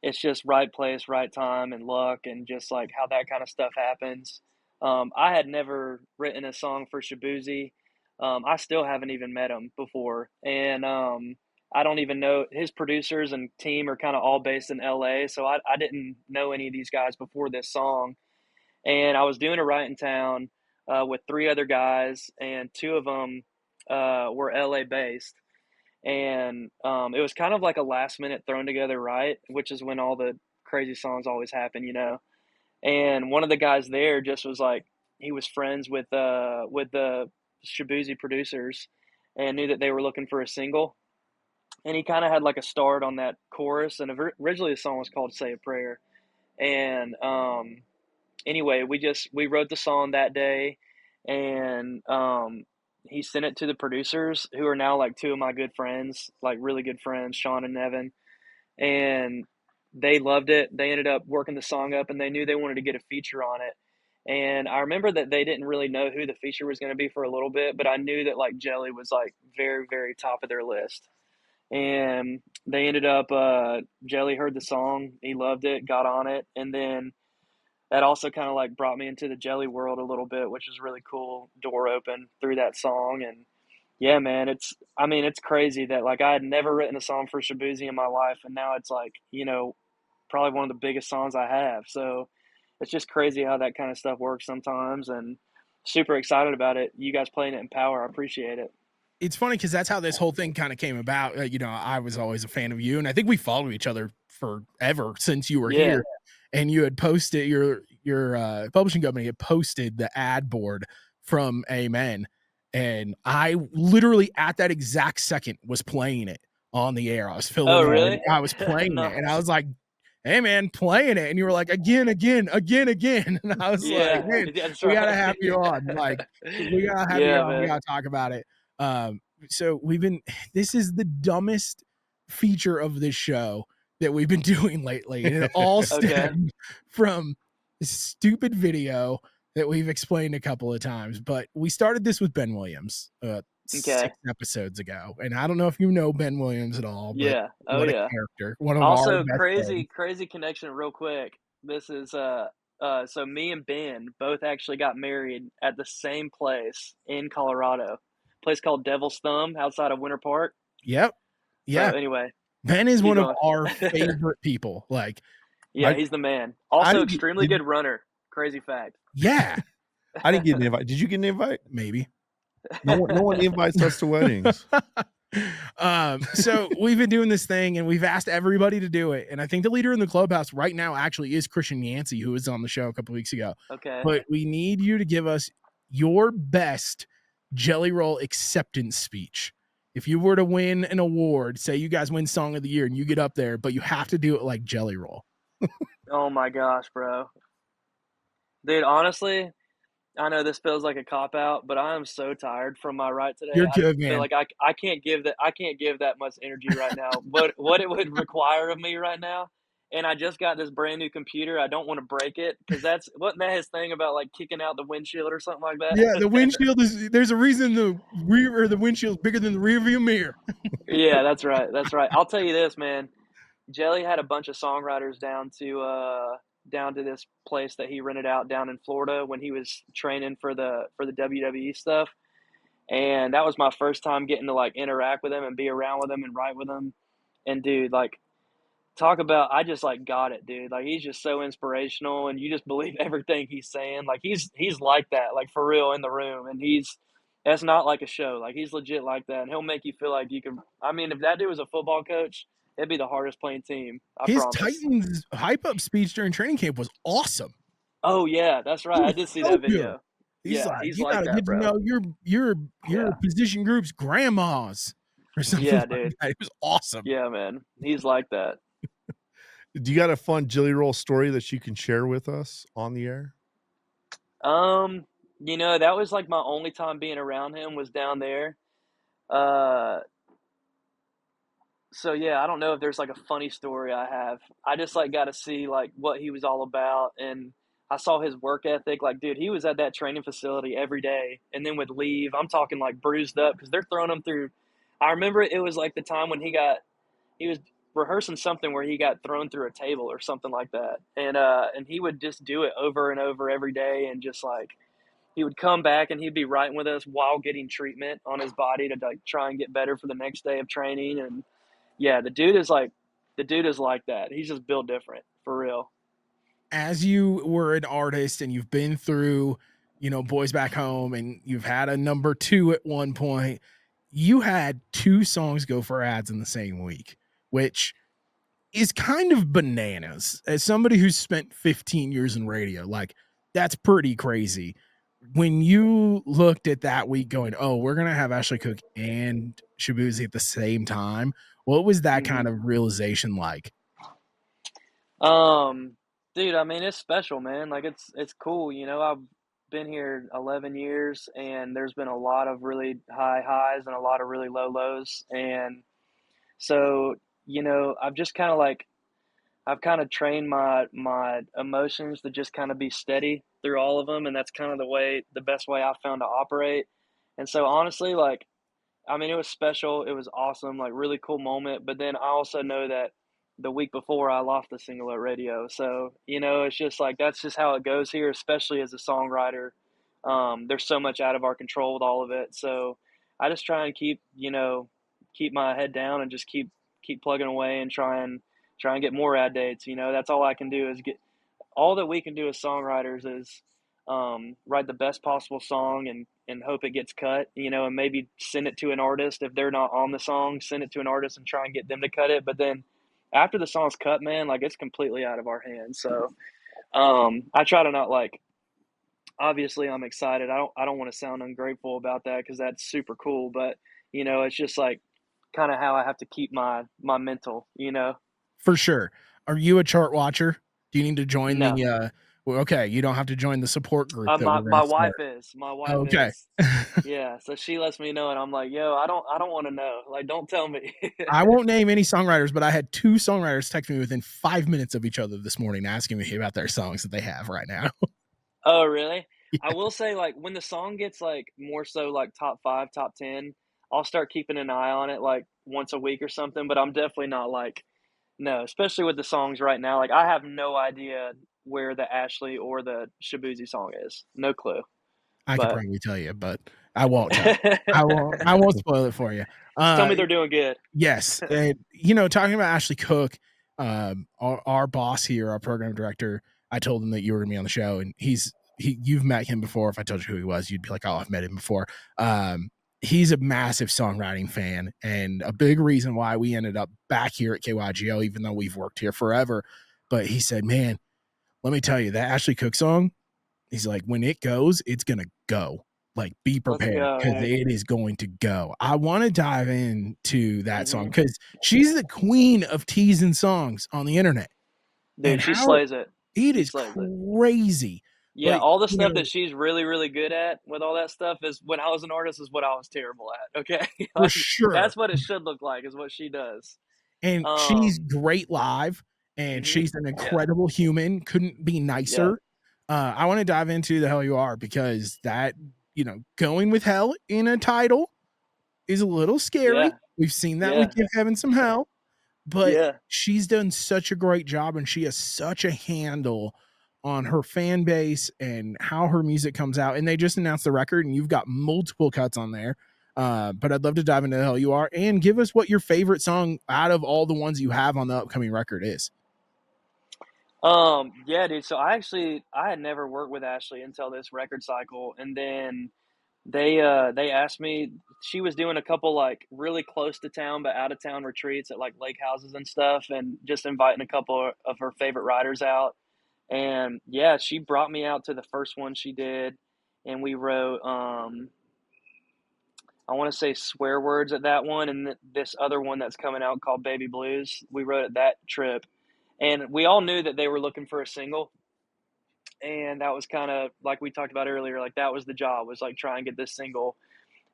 it's just right place, right time, and luck, and just like how that kind of stuff happens. I had never written a song for Shaboozey. I still haven't even met him before, and I don't even know, his producers and team are kind of all based in LA, so I didn't know any of these guys before this song. And I was doing a write in town with 3 other guys, and 2 of them were LA based. And it was kind of like a last minute thrown together right, which is when all the crazy songs always happen, you know. And one of the guys there just was like, he was friends with the Shaboozey producers and knew that they were looking for a single. And he kind of had like a start on that chorus. And originally the song was called Say a Prayer. And anyway, we wrote the song that day, and he sent it to the producers, who are now like 2 of my good friends, like really good friends, Sean and Nevin. And they loved it. They ended up working the song up, and they knew they wanted to get a feature on it. And I remember that they didn't really know who the feature was going to be for a little bit, but I knew that like Jelly was like very, very top of their list. And they ended up, Jelly heard the song, he loved it, got on it, and then that also kind of like brought me into the Jelly world a little bit, which is really cool. Door open through that song. And yeah, man, it's crazy that like I had never written a song for Shaboozey in my life, and now it's like, you know, probably one of the biggest songs I have. So it's just crazy how that kind of stuff works sometimes, and super excited about it. You guys playing it in power, I appreciate it. It's funny because that's how this whole thing kind of came about. You know, I was always a fan of you, and I think we followed each other forever since you were here. And you had posted your publishing company had posted the ad board from Amen, and I literally at that exact second was playing it on the air. I was filling. Oh, really? I was playing it, and I was like, "Hey, man, playing it," and you were like, "Again," and I was like, "Man, we gotta have you on. Like, we gotta have you on. Man. We gotta talk about it." So this is the dumbest feature of this show that we've been doing lately. And it all stemmed from this stupid video that we've explained a couple of times. But we started this with Ben Williams 6 episodes ago. And I don't know if you know Ben Williams at all, but Yeah. Oh what a yeah. character. One of our Also, best friends. crazy connection real quick. This is so me and Ben both actually got married at the same place in Colorado. A place called Devil's Thumb outside of Winter Park. Yep. Yeah. So anyway, Ben is keep one of going. our favorite people. Like, Yeah, he's the man. Also, did- extremely did- good runner. Crazy fact. yeah, I didn't get an invite. Did you get an invite? maybe. No one invites us to weddings. So we've been doing this thing and we've asked everybody to do it. And I think the leader in the clubhouse right now actually is Christian Yancey, who was on the show a couple weeks ago. Okay. But we need you to give us your best Jelly Roll acceptance speech. If you were to win an award, say you guys win Song of the Year and you get up there, but you have to do it like Jelly Roll. Oh my gosh, bro. Dude, honestly, I know this feels like a cop out, but I am so tired from my ride today. You're I good, feel man. like I can't give that much energy right now. What it would require of me right now. And I just got this brand new computer. I don't want to break it because that's what Matt his thing about like kicking out the windshield or something like that. Yeah, the windshield there's a reason the windshield's bigger than the rear view mirror. Yeah, that's right. That's right. I'll tell you this, man. Jelly had a bunch of songwriters down to this place that he rented out down in Florida when he was training for the WWE stuff. And that was my first time getting to like interact with him and be around with him and write with him. And dude, like talk about I just like got it, dude. Like he's just so inspirational and you just believe everything he's saying. Like he's like that, like for real in the room. And that's not like a show. Like he's legit like that. And he'll make you feel like you can I mean, if that dude was a football coach, it'd be the hardest playing team. His promise. Titans hype up speech during training camp was awesome. Oh yeah, that's right. I did see so that video. Good. He's Yeah, like, he's you like gotta that, get to bro. know your Yeah. position group's grandmas or something. Yeah, like dude. that. It was awesome. Yeah, man. He's like that. Do you got a fun Jelly Roll story that you can share with us on the air? That was like my only time being around him was down there. So yeah, I don't know if there's like a funny story I have. I just like got to see like what he was all about, and I saw his work ethic. Like, dude, he was at that training facility every day, and then would leave. I'm talking like bruised up because they're throwing him through. I remember it was like the time when he was rehearsing something where he got thrown through a table or something like that, and he would just do it over and over every day, and just like he would come back and he'd be writing with us while getting treatment on his body to like try and get better for the next day of training. And yeah, the dude is like that. He's just built different for real. As you were an artist and you've been through, Boys Back Home, and you've had a number 2 at one point, you had 2 songs go for ads in the same week, which is kind of bananas. As somebody who's spent 15 years in radio, like that's pretty crazy. When you looked at that week going, oh, we're going to have Ashley Cook and Shaboozey at the same time, what was that kind of realization like? Dude, I mean, it's special, man. Like it's cool. I've been here 11 years and there's been a lot of really high highs and a lot of really low lows. And so, I've just kind of like, I've kind of trained my emotions to just kind of be steady through all of them. And that's kind of the best way I've found to operate. And so honestly, like, I mean, it was special. It was awesome, like really cool moment. But then I also know that the week before I lost a single at radio. So, it's just like, that's just how it goes here, especially as a songwriter. There's so much out of our control with all of it. So I just try and keep my head down and just keep plugging away and try and get more ad dates. That's all I can do is all that we can do as songwriters is write the best possible song and hope it gets cut, and maybe send it to an artist. If they're not on the song, send it to an artist and try and get them to cut it. But then after the song's cut, man, like it's completely out of our hands. So I try to not like, obviously I'm excited. I don't want to sound ungrateful about that because that's super cool. But, it's just like kind of how I have to keep my mental, For sure. Are you a chart watcher? Do you need to join No. the Well, okay, you don't have to join the support group that My we're gonna wife start. is. My wife Okay. is. Yeah, so she lets me know, and I'm like, "Yo, I don't wanna know. Like, don't tell me." I won't name any songwriters, but I had 2 songwriters text me within 5 minutes of each other this morning asking me about their songs that they have right now. Oh, really? I Yeah. will say, like, when the song gets, like, more so, like, top 5, top 10, I'll start keeping an eye on it, like, once a week or something, but I'm definitely not, like no, especially with the songs right now, like, I have no idea where the Ashley or the Shaboozey song is. No clue, I could but probably tell you, but I won't tell you. I won't spoil it for you. just tell me Uh, they're doing good. yes, and, talking about Ashley Cook, our boss here, our program director, I told him that you were gonna be on the show, and you've met him before. If I told you who he was, you'd be like, "Oh, I've met him before." He's a massive songwriting fan, and a big reason why we ended up back here at KYGO, even though we've worked here forever. But he said, "Man, let me tell you, that Ashley Cook song," he's like, "when it goes, it's gonna go. Like, be Let's prepared go, because dude. it is going to go." I want to dive into that song Mhm. because she's the queen of teasing songs on the internet, and Dude, she how slays it. it She is slays it. crazy. Yeah, But all the stuff that she's really, really good at with all that stuff is when I was an artist is what I was terrible at, okay? for Like, sure, that's what it should look like is what she does. and she's Um, great live, and mhm. she's an Yeah, incredible human. Couldn't be yeah, nicer. I want to dive into the hell you are because that going with hell in a title is a little scary. yeah, We've seen that with yeah, Give Heaven Some Hell, but yeah. she's done such a great job and she has such a handle on her fan base and how her music comes out. And they just announced the record and you've got multiple cuts on there. But I'd love to dive into the hell you are and give us what your favorite song out of all the ones you have on the upcoming record is. Yeah, dude. So I had never worked with Ashley until this record cycle, and then they asked me. She was doing a couple like really close to town but out of town retreats at like lake houses and stuff, and just inviting a couple of her favorite writers out. And yeah, she brought me out to the first one she did, and we wrote I want to say swear words at that one, and this other one that's coming out called Baby Blues. We wrote at that trip, and we all knew that they were looking for a single, and that was kind of like we talked about earlier. Like that was the job, was like try and get this single.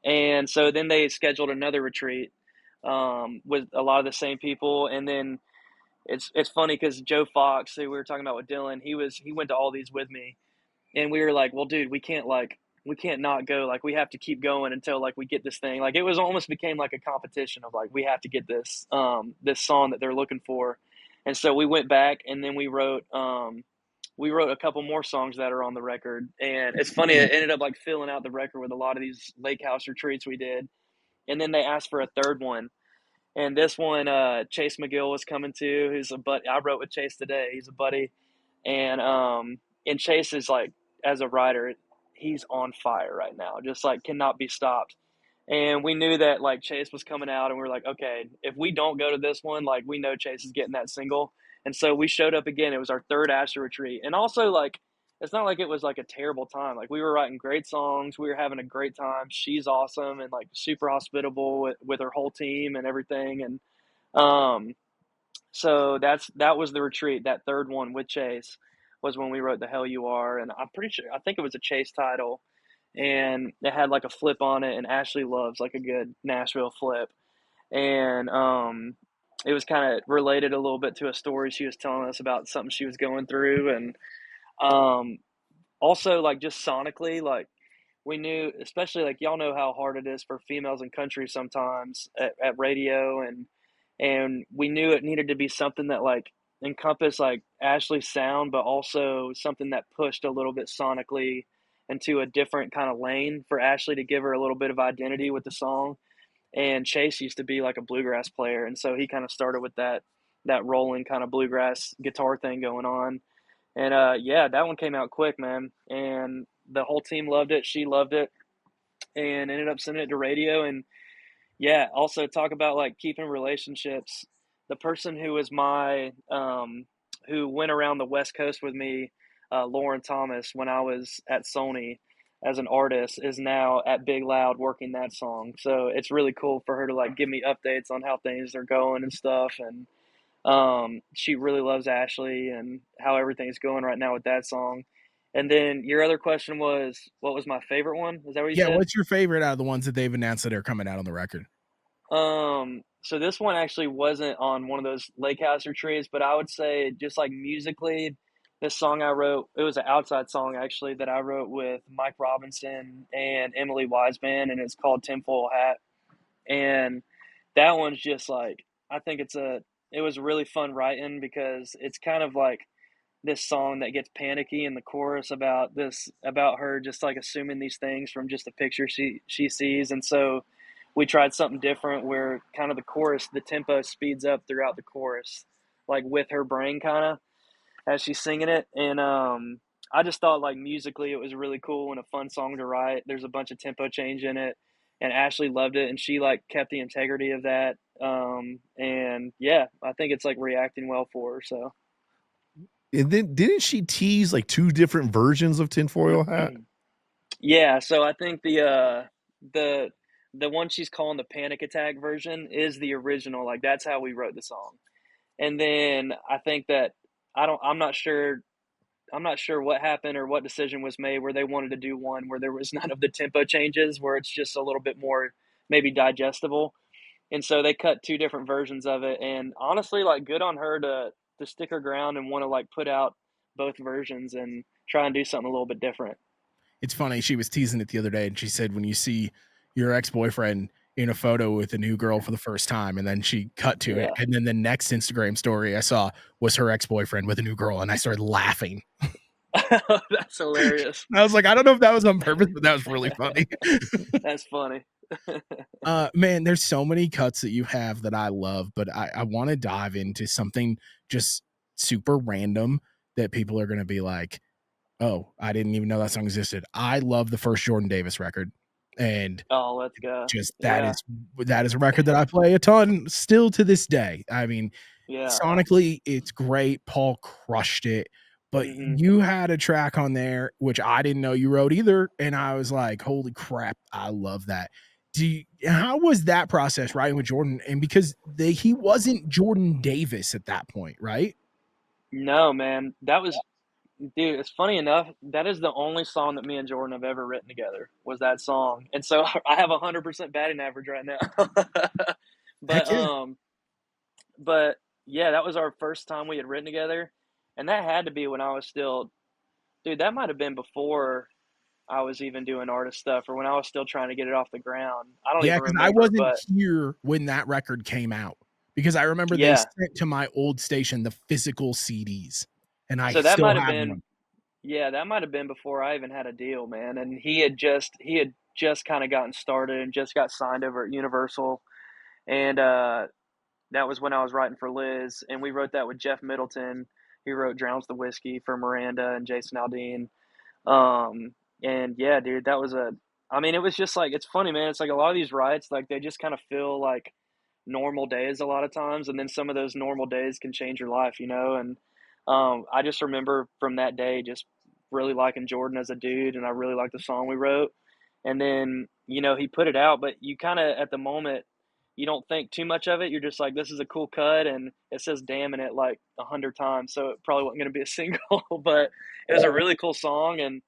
And so then they scheduled another retreat with a lot of the same people, and then it's funny because Joe Fox, who we were talking about with Dylan, he went to all these with me, and we were like, well, dude, we can't not go. Like we have to keep going until like we get this thing. Like it was almost became like a competition of like we have to get this this song that they're looking for. And so we went back and then we wrote a couple more songs that are on the record. And it's funny, it ended up like filling out the record with a lot of these lake house retreats we did. And then they asked for a third one. And this one, Chase McGill was coming to, who's a buddy. I wrote with Chase today. He's a buddy, and Chase is like, as a writer, he's on fire right now. Just like cannot be stopped. And we knew that like Chase was coming out, and we were like, okay, if we don't go to this one, like we know Chase is getting that single. And so we showed up again. It was our third Asher retreat, and also like it's not like it was like a terrible time. Like we were writing great songs, we were having a great time. She's awesome and like super hospitable with her whole team and everything. And um, so that was the retreat. That third one with Chase was when we wrote "The Hell You Are," and I'm pretty sure I think it was a Chase title, and it had like a flip on it. And Ashley loves like a good Nashville flip, and it was kind of related a little bit to a story she was telling us about something she was going through, and um, also like just sonically, like we knew, especially like y'all know how hard it is for females in country sometimes at radio, and we knew it needed to be something that like encompassed like Ashley's sound, but also something that pushed a little bit sonically into a different kind of lane for Ashley to give her a little bit of identity with the song. And Chase used to be like a bluegrass player, and so he kind of started with that rolling kind of bluegrass guitar thing going on. And yeah, that one came out quick, man, and the whole team loved it. She loved it, and ended up sending it to radio. And yeah, also talk about like keeping relationships. The person who was who went around the West Coast with me, Lauren Thomas, when I was at Sony as an artist, is now at Big Loud working that song. So it's really cool for her to like give me updates on how things are going and stuff. And She really loves Ashley and how everything's going right now with that song. And then your other question was, what was my favorite one? Is that what you Yeah, said? what's your favorite out of the ones that they've announced that are coming out on the record? So this one actually wasn't on one of those lake house retreats, but I would say just like musically, this song I wrote, it was an outside song actually that I wrote with Mike Robinson and Emily Wiseman, and it's called Tinfoil Hat. And that one's just like, I think it was really fun writing because it's kind of like this song that gets panicky in the chorus about her just like assuming these things from just a picture she sees. And so we tried something different where kind of the chorus, the tempo speeds up throughout the chorus, like with her brain kind of as she's singing it. And I just thought like musically it was really cool and a fun song to write. There's a bunch of tempo change in it, and Ashley loved it, and she like kept the integrity of that. And yeah, I think it's like reacting well for her. So And then didn't she tease like 2 different versions of Tinfoil Hat? yeah, so I think the the one she's calling the panic attack version is the original. Like that's how we wrote the song. And then I think that I'm not sure what happened or what decision was made where they wanted to do one where there was none of the tempo changes, where it's just a little bit more maybe digestible. And so they cut 2 different versions of it. And honestly, like good on her to stick her ground and want to like put out both versions and try and do something a little bit different. It's funny. She was teasing it the other day, and she said, when you see your ex-boyfriend in a photo with a new girl for the first time, and then she cut to it, Yeah. and then the next Instagram story I saw was her ex-boyfriend with a new girl, and I started laughing. That's hilarious. I was like, I don't know if that was on purpose, but that was really funny. That's funny. Man, there's so many cuts that you have that I love, but I want to dive into something just super random that people are going to be like, oh, I didn't even know that song existed. I love the first Jordan Davis record, and Oh, let's go. just Yeah. that is a record that I play a ton still to this day. I mean, Yeah. sonically, it's great. Paul crushed it, but Mhm. you had a track on there which I didn't know you wrote either, and I was like, "Holy crap, I love that." How was that process writing with Jordan? And because he wasn't Jordan Davis at that point, right? No, man. That was dude, it's funny enough, that is the only song that me and Jordan have ever written together, was that song. And so I have 100% batting average right now. Heck But, yeah. but yeah, that was our first time we had written together, and that had to be when I was still dude, that might have been before I was even doing artist stuff or when I was still trying to get it off the ground. I don't Yeah, even because I remember, wasn't but here when that record came out, because I remember they yeah. sent to my old station the physical CDs, and I So that still might have have been one. yeah, that might have been before I even had a deal, man, and he had just kinda gotten started and just got signed over at Universal, and, that was when I was writing for Liz, and we wrote that with Jeff Middleton. He wrote "Drowns the Whiskey" for Miranda and Jason Aldean. And yeah, dude, that was a I mean, it was just like it's funny, man. It's like a lot of these rides, like they just kind of feel like normal days a lot of times, and then some of those normal days can change your life, you know. And I just remember from that day just really liking Jordan as a dude, and I really liked the song we wrote. And then he put it out, but you kind of at the moment you don't think too much of it. You're just like, this is a cool cut, and it says "damn" in it like 100 times, so it probably wasn't going to be a single, but it was a really cool song. And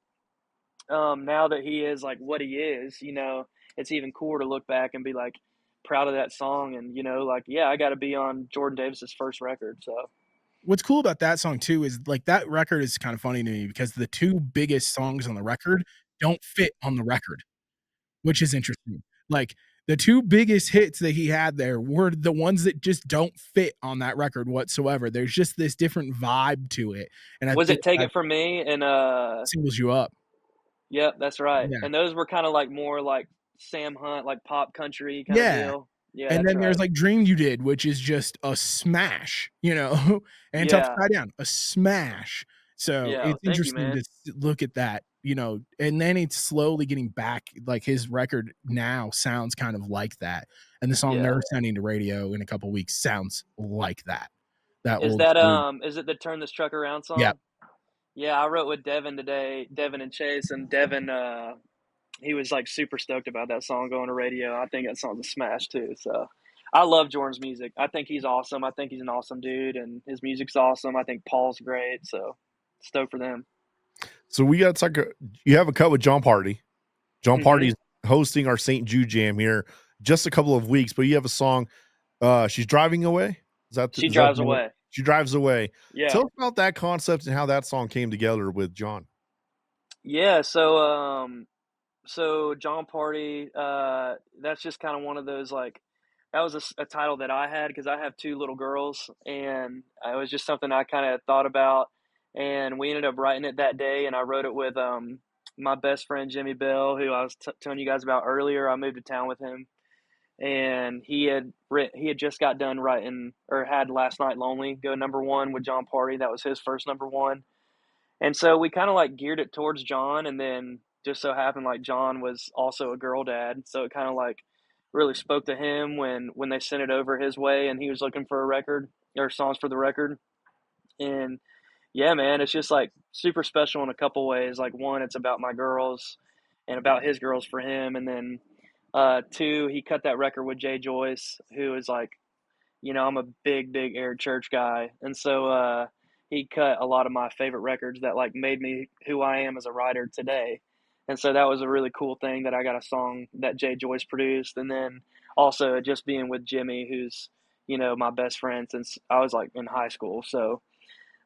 now that he is like what he is, it's even cooler to look back and be like proud of that song. And like, yeah, I got to be on Jordan Davis's first record. So What's cool about that song too is like that record is kind of funny to me because the 2 biggest songs on the record don't fit on the record, which is interesting. Like the 2 biggest hits that he had there were the ones that just don't fit on that record whatsoever. There's just this different vibe to it, and I was think it "Take that It From Me" and singles you up. yep, that's right. Yeah. And those were kind of like more like Sam Hunt, like pop country kind of Yeah. deal. Yeah, And that's then there's right. like Dream You Did, which is just a smash, and Tough to Yeah, Tie Down, a smash. So yeah. it's Well, thank you, interesting to man. look at that, and then it's slowly getting back. Like his record now sounds kind of like that. And the song Yeah. they're sending to radio in a couple weeks sounds like that. That Is old that school. is it the "Turn This Truck Around" Yeah. song? Yeah, I wrote with Devin today, Devin and Chase, and Devin he was like super stoked about that song going to radio. I think that song's a smash too. So I love Jordan's music. I think he's awesome. I think he's an awesome dude, and his music's awesome. I think Paul's great. So stoked for them. So we got you have a cut with John Party. John Mhm. Party's hosting our St. Jude Jam here just a couple of weeks, but you have a song. She's driving away. She drives away. She drives away. Yeah. Tell us about that concept and how that song came together with John. Yeah. So John Party, that's just kind of one of those, like, that was a title that I had because I have two little girls, and it was just something I kind of thought about, and we ended up writing it that day, and I wrote it with my best friend Jimmy Bell, who I was telling you guys about earlier. I moved to town with him, and he had just got done writing, or had Last Night Lonely go #1 with John Party. That was his first #1. And so we kind of like geared it towards John, and then just so happened like John was also a girl dad, so it kind of like really spoke to him when they sent it over his way, and he was looking for a record or songs for the record. And yeah, man, it's just like super special in a couple ways. Like, one, it's about my girls and about his girls for him, and then two, he cut that record with Jay Joyce, who is like, I'm a big Eric Church guy, and so he cut a lot of my favorite records that like made me who I am as a writer today. And so that was a really cool thing that I got a song that Jay Joyce produced, and then also just being with Jimmy, who's my best friend since I was like in high school. So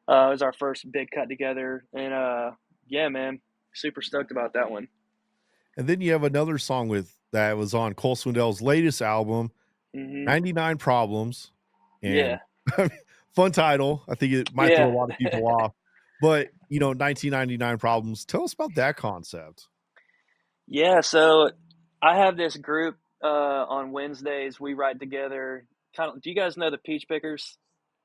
it was our first big cut together, and yeah, man, super stoked about that one. And then you have another song that was on Cole Swindell's latest album, 99 Problems. And Yeah. Fun title. I think it might throw a lot of people off. But 1999 Problems. Tell us about that concept. Yeah, so I have this group on Wednesdays. We write together. Do you guys know the Peach Pickers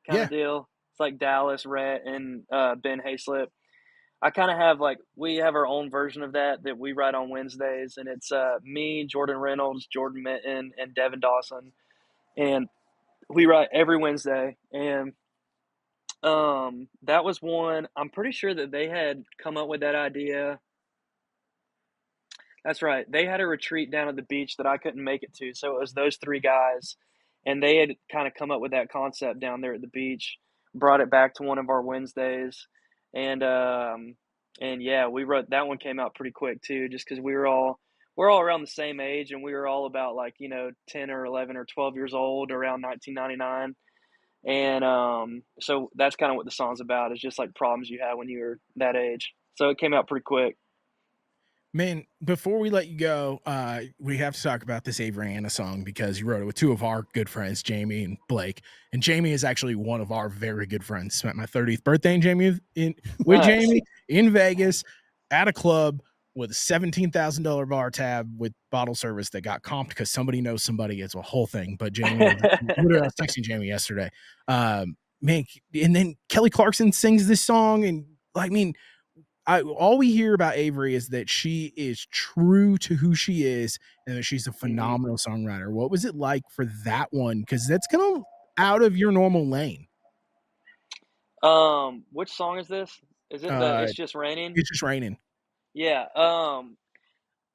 kind of deal? It's like Dallas, Rhett, and Ben Hayslip. I kind of have we have our own version of that we write on Wednesdays, and it's me, Jordan Reynolds, Jordan Minton, and Devin Dawson, and we write every Wednesday. And that was one. I'm pretty sure that they had come up with that idea. That's right. They had a retreat down at the beach that I couldn't make it to, so it was those three guys, and they had kind of come up with that concept down there at the beach, brought it back to one of our Wednesdays, and yeah, we wrote that one. Came out pretty quick too, just because we're all around the same age, and we were all about 10 or 11 or 12 years old around 1999, and so that's kind of what the song's about. Is just like problems you had when you were that age. So it came out pretty quick. Man, before we let you go, we have to talk about this Avery Anna song because you wrote it with two of our good friends, Jamie and Blake. And Jamie is actually one of our very good friends. Spent my 30th birthday with Jamie in Vegas at a club with a $17,000 bar tab with bottle service that got comped because somebody knows somebody. It's a whole thing. But Jamie, literally, I was texting Jamie yesterday. Man, and then Kelly Clarkson sings this song, and all we hear about Avery is that she is true to who she is and that she's a phenomenal songwriter. What was it like for that one? Because that's kind of out of your normal lane. Which song is this? Is it It's Just Raining? It's Just Raining. Yeah.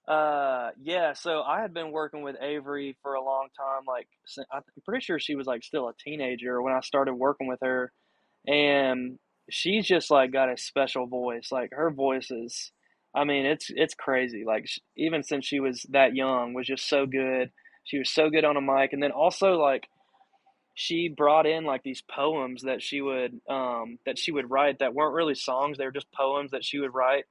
Yeah. So I had been working with Avery for a long time. I'm pretty sure she was still a teenager when I started working with her, and she's just got a special voice. Like, her voice is, I mean, it's crazy. Even since she was that young, was just so good. She was so good on a mic, and then also she brought in these poems that she would write that weren't really songs. They were just poems that she would write,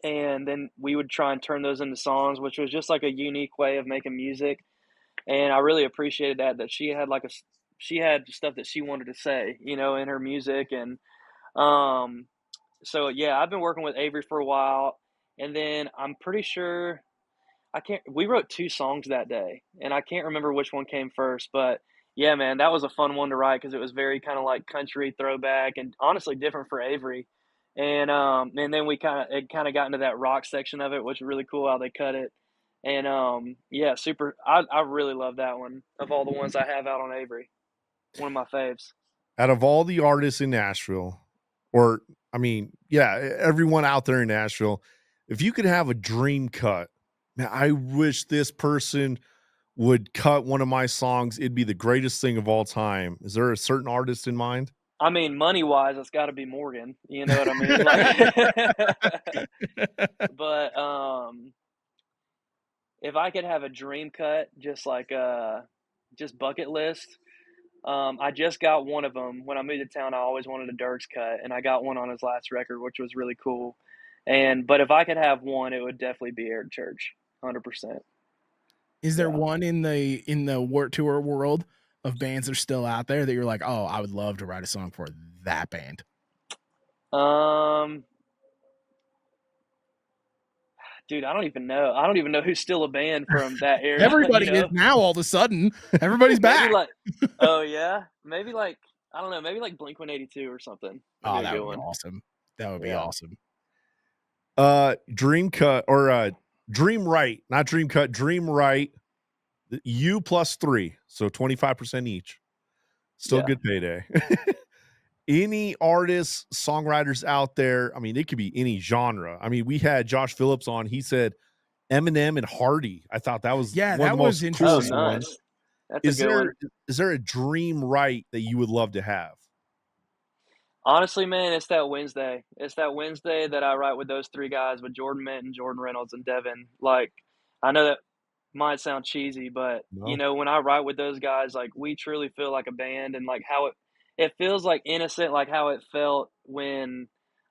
and then we would try and turn those into songs, which was just a unique way of making music. And I really appreciated that she had she had stuff that she wanted to say, in her music. And so yeah, I've been working with Avery for a while, and then I'm pretty sure we wrote two songs that day, and I can't remember which one came first, but yeah, man, that was a fun one to write because it was very kind of country throwback and honestly different for Avery. And then it kind of got into that rock section of it, which was really cool how they cut it. And yeah, super. I really love that one of all the ones I have out on Avery. One of my faves. Out of all the artists in Nashville, everyone out there in Nashville, if you could have a dream cut, man, I wish this person would cut one of my songs, it'd be the greatest thing of all time. Is there a certain artist in mind? I mean, money-wise, it's gotta be Morgan, you know what I mean? Like, but, if I could have a dream cut, just like, just bucket list, I just got one of them. When I moved to town, I always wanted a Dirks cut, and I got one on his last record, which was really cool. But if I could have one, it would definitely be Eric Church, 100%. Is there Yeah. one in the Warped Tour world of bands that are still out there that you're like, oh, I would love to write a song for that band? Dude, I don't even know. I don't even know who's still a band from that era. Everybody you know? is now. All of a sudden, everybody's back. Maybe like, oh yeah, maybe like I don't know, maybe like Blink-182 or something. Oh, That'd that be a would good be one. awesome. That would be Yeah. awesome. Dream cut or dream right, not dream cut, dream right. You plus 3, so 25% each. Still Yeah. good payday. Any artists, songwriters out there? I mean, it could be any genre. I mean, we had Josh Phillips on. He said Eminem and Hardy. I thought that was Yeah, one that of the was most interesting. Oh, coolest ones. nice. That's a good one. Is there a dream right that you would love to have? Honestly, man, it's that Wednesday. It's that Wednesday that I write with those 3 guys, with Jordan Minton, Jordan Reynolds, and Devin. Like, I know that might sound cheesy, but you No. know, when I write with those guys, like we truly feel like a band, and like how it feels like innocent, like how it felt when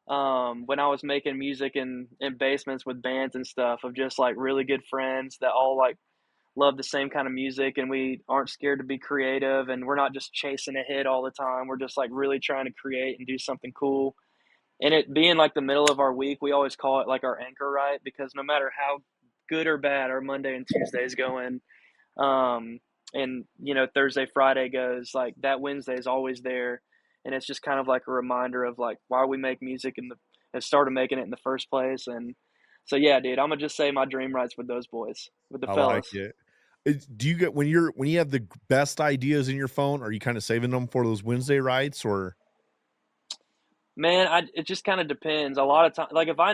I was making music in basements with bands and stuff, of just like really good friends that all like love the same kind of music, and we aren't scared to be creative, and we're not just chasing a hit all the time. We're just like really trying to create and do something cool. And it being like the middle of our week, we always call it like our anchor right, because no matter how good or bad our Monday and Tuesdays going, and you know, Thursday, Friday goes, like that Wednesday is always there. And it's just kind of like a reminder of like why we make music and started making it in the first place. And so yeah, dude, I'm gonna just say my dream rides with those boys, with the I fellas. like it. Do you get when you have the best ideas in your phone? Are you kind of saving them for those Wednesday rides, or? Man, it just kind of depends. A lot of time, like if I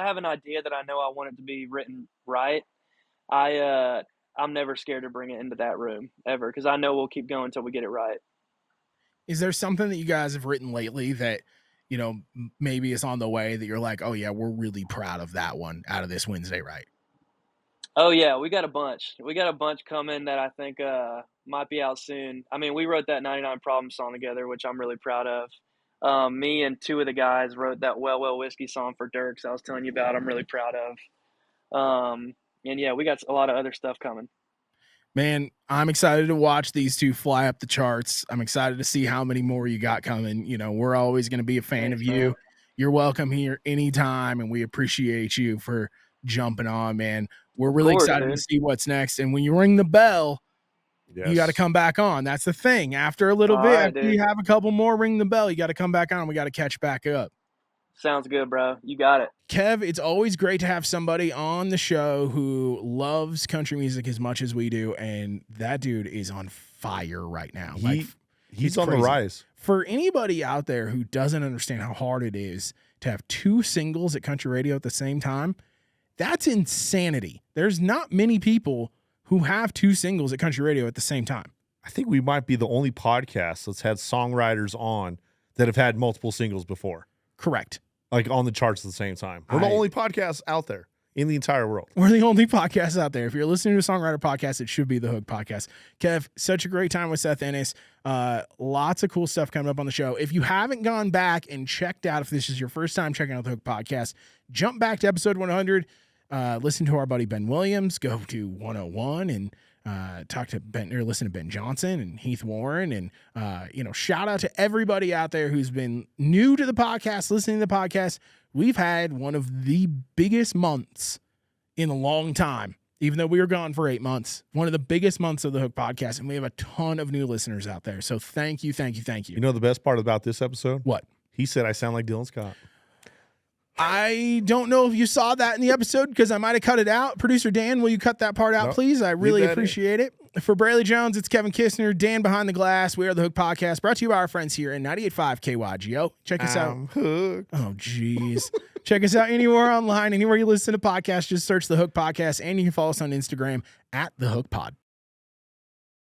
have an idea that I know I want it to be written right, I'm never scared to bring it into that room ever, because I know we'll keep going until we get it right. Is there something that you guys have written lately that, you know, maybe is on the way that you're like, oh yeah, we're really proud of that one out of this Wednesday, right? Oh yeah, we got a bunch. We got a bunch coming that I think might be out soon. I mean, we wrote that 99 Problem song together, which I'm really proud of. Me and 2 of the guys wrote that Well Well Whiskey song for Dirks I was telling you about. I'm really proud of. And yeah, we got a lot of other stuff coming. Man, I'm excited to watch these 2 fly up the charts. I'm excited to see how many more you got coming. You know, we're always going to be a fan of Thanks, you. man. You're welcome here anytime, and we appreciate you for jumping on, man. We're really course, excited to dude. see what's next. And when you ring the bell, you got to Yes. come back on. That's the thing. After a little All bit, right, after you dude. have a couple more, ring the bell. You got to come back on. We got to catch back up. Sounds good, bro. You got it. Kev, it's always great to have somebody on the show who loves country music as much as we do, and that dude is on fire right now. He's it's on the crazy. rise. For anybody out there who doesn't understand how hard it is to have 2 singles at country radio at the same time, that's insanity. There's not many people who have 2 singles at country radio at the same time. I think we might be the only podcast that's had songwriters on that have had multiple singles before, Correct. like on the charts at the same time. We're the only podcast out there in the entire world. We're the only podcast out there. If you're listening to a Songwriter podcast, it should be the Hook podcast. Kev, such a great time with Seth Ennis. Lots of cool stuff coming up on the show. If you haven't gone back and checked out, if this is your first time checking out the Hook podcast, jump back to episode 100. Listen to our buddy Ben Williams. Go to 101 and talk to Ben, or listen to Ben Johnson and Heath Warren, and shout out to everybody out there who's been new to the podcast, listening to the podcast. We've had one of the biggest months in a long time, even though we were gone for 8 months. One of the biggest months of the Hook podcast, and we have a ton of new listeners out there. So thank you, thank you, thank you. You know the best part about this episode? What? He said I sound like Dylan Scott. I don't know if you saw that in the episode because I might have cut it out. Producer Dan, will you cut that part out, Nope. please? I really Leave that appreciate it. For Brailey Jones, it's Kevin Kissner, Dan Behind the Glass. We are the Hook Podcast, brought to you by our friends here in 98.5 KYGO. Check us out. Hooked. Oh, jeez. Check us out anywhere online, anywhere you listen to podcasts. Just search the Hook Podcast, and you can follow us on Instagram at the Hook Pod.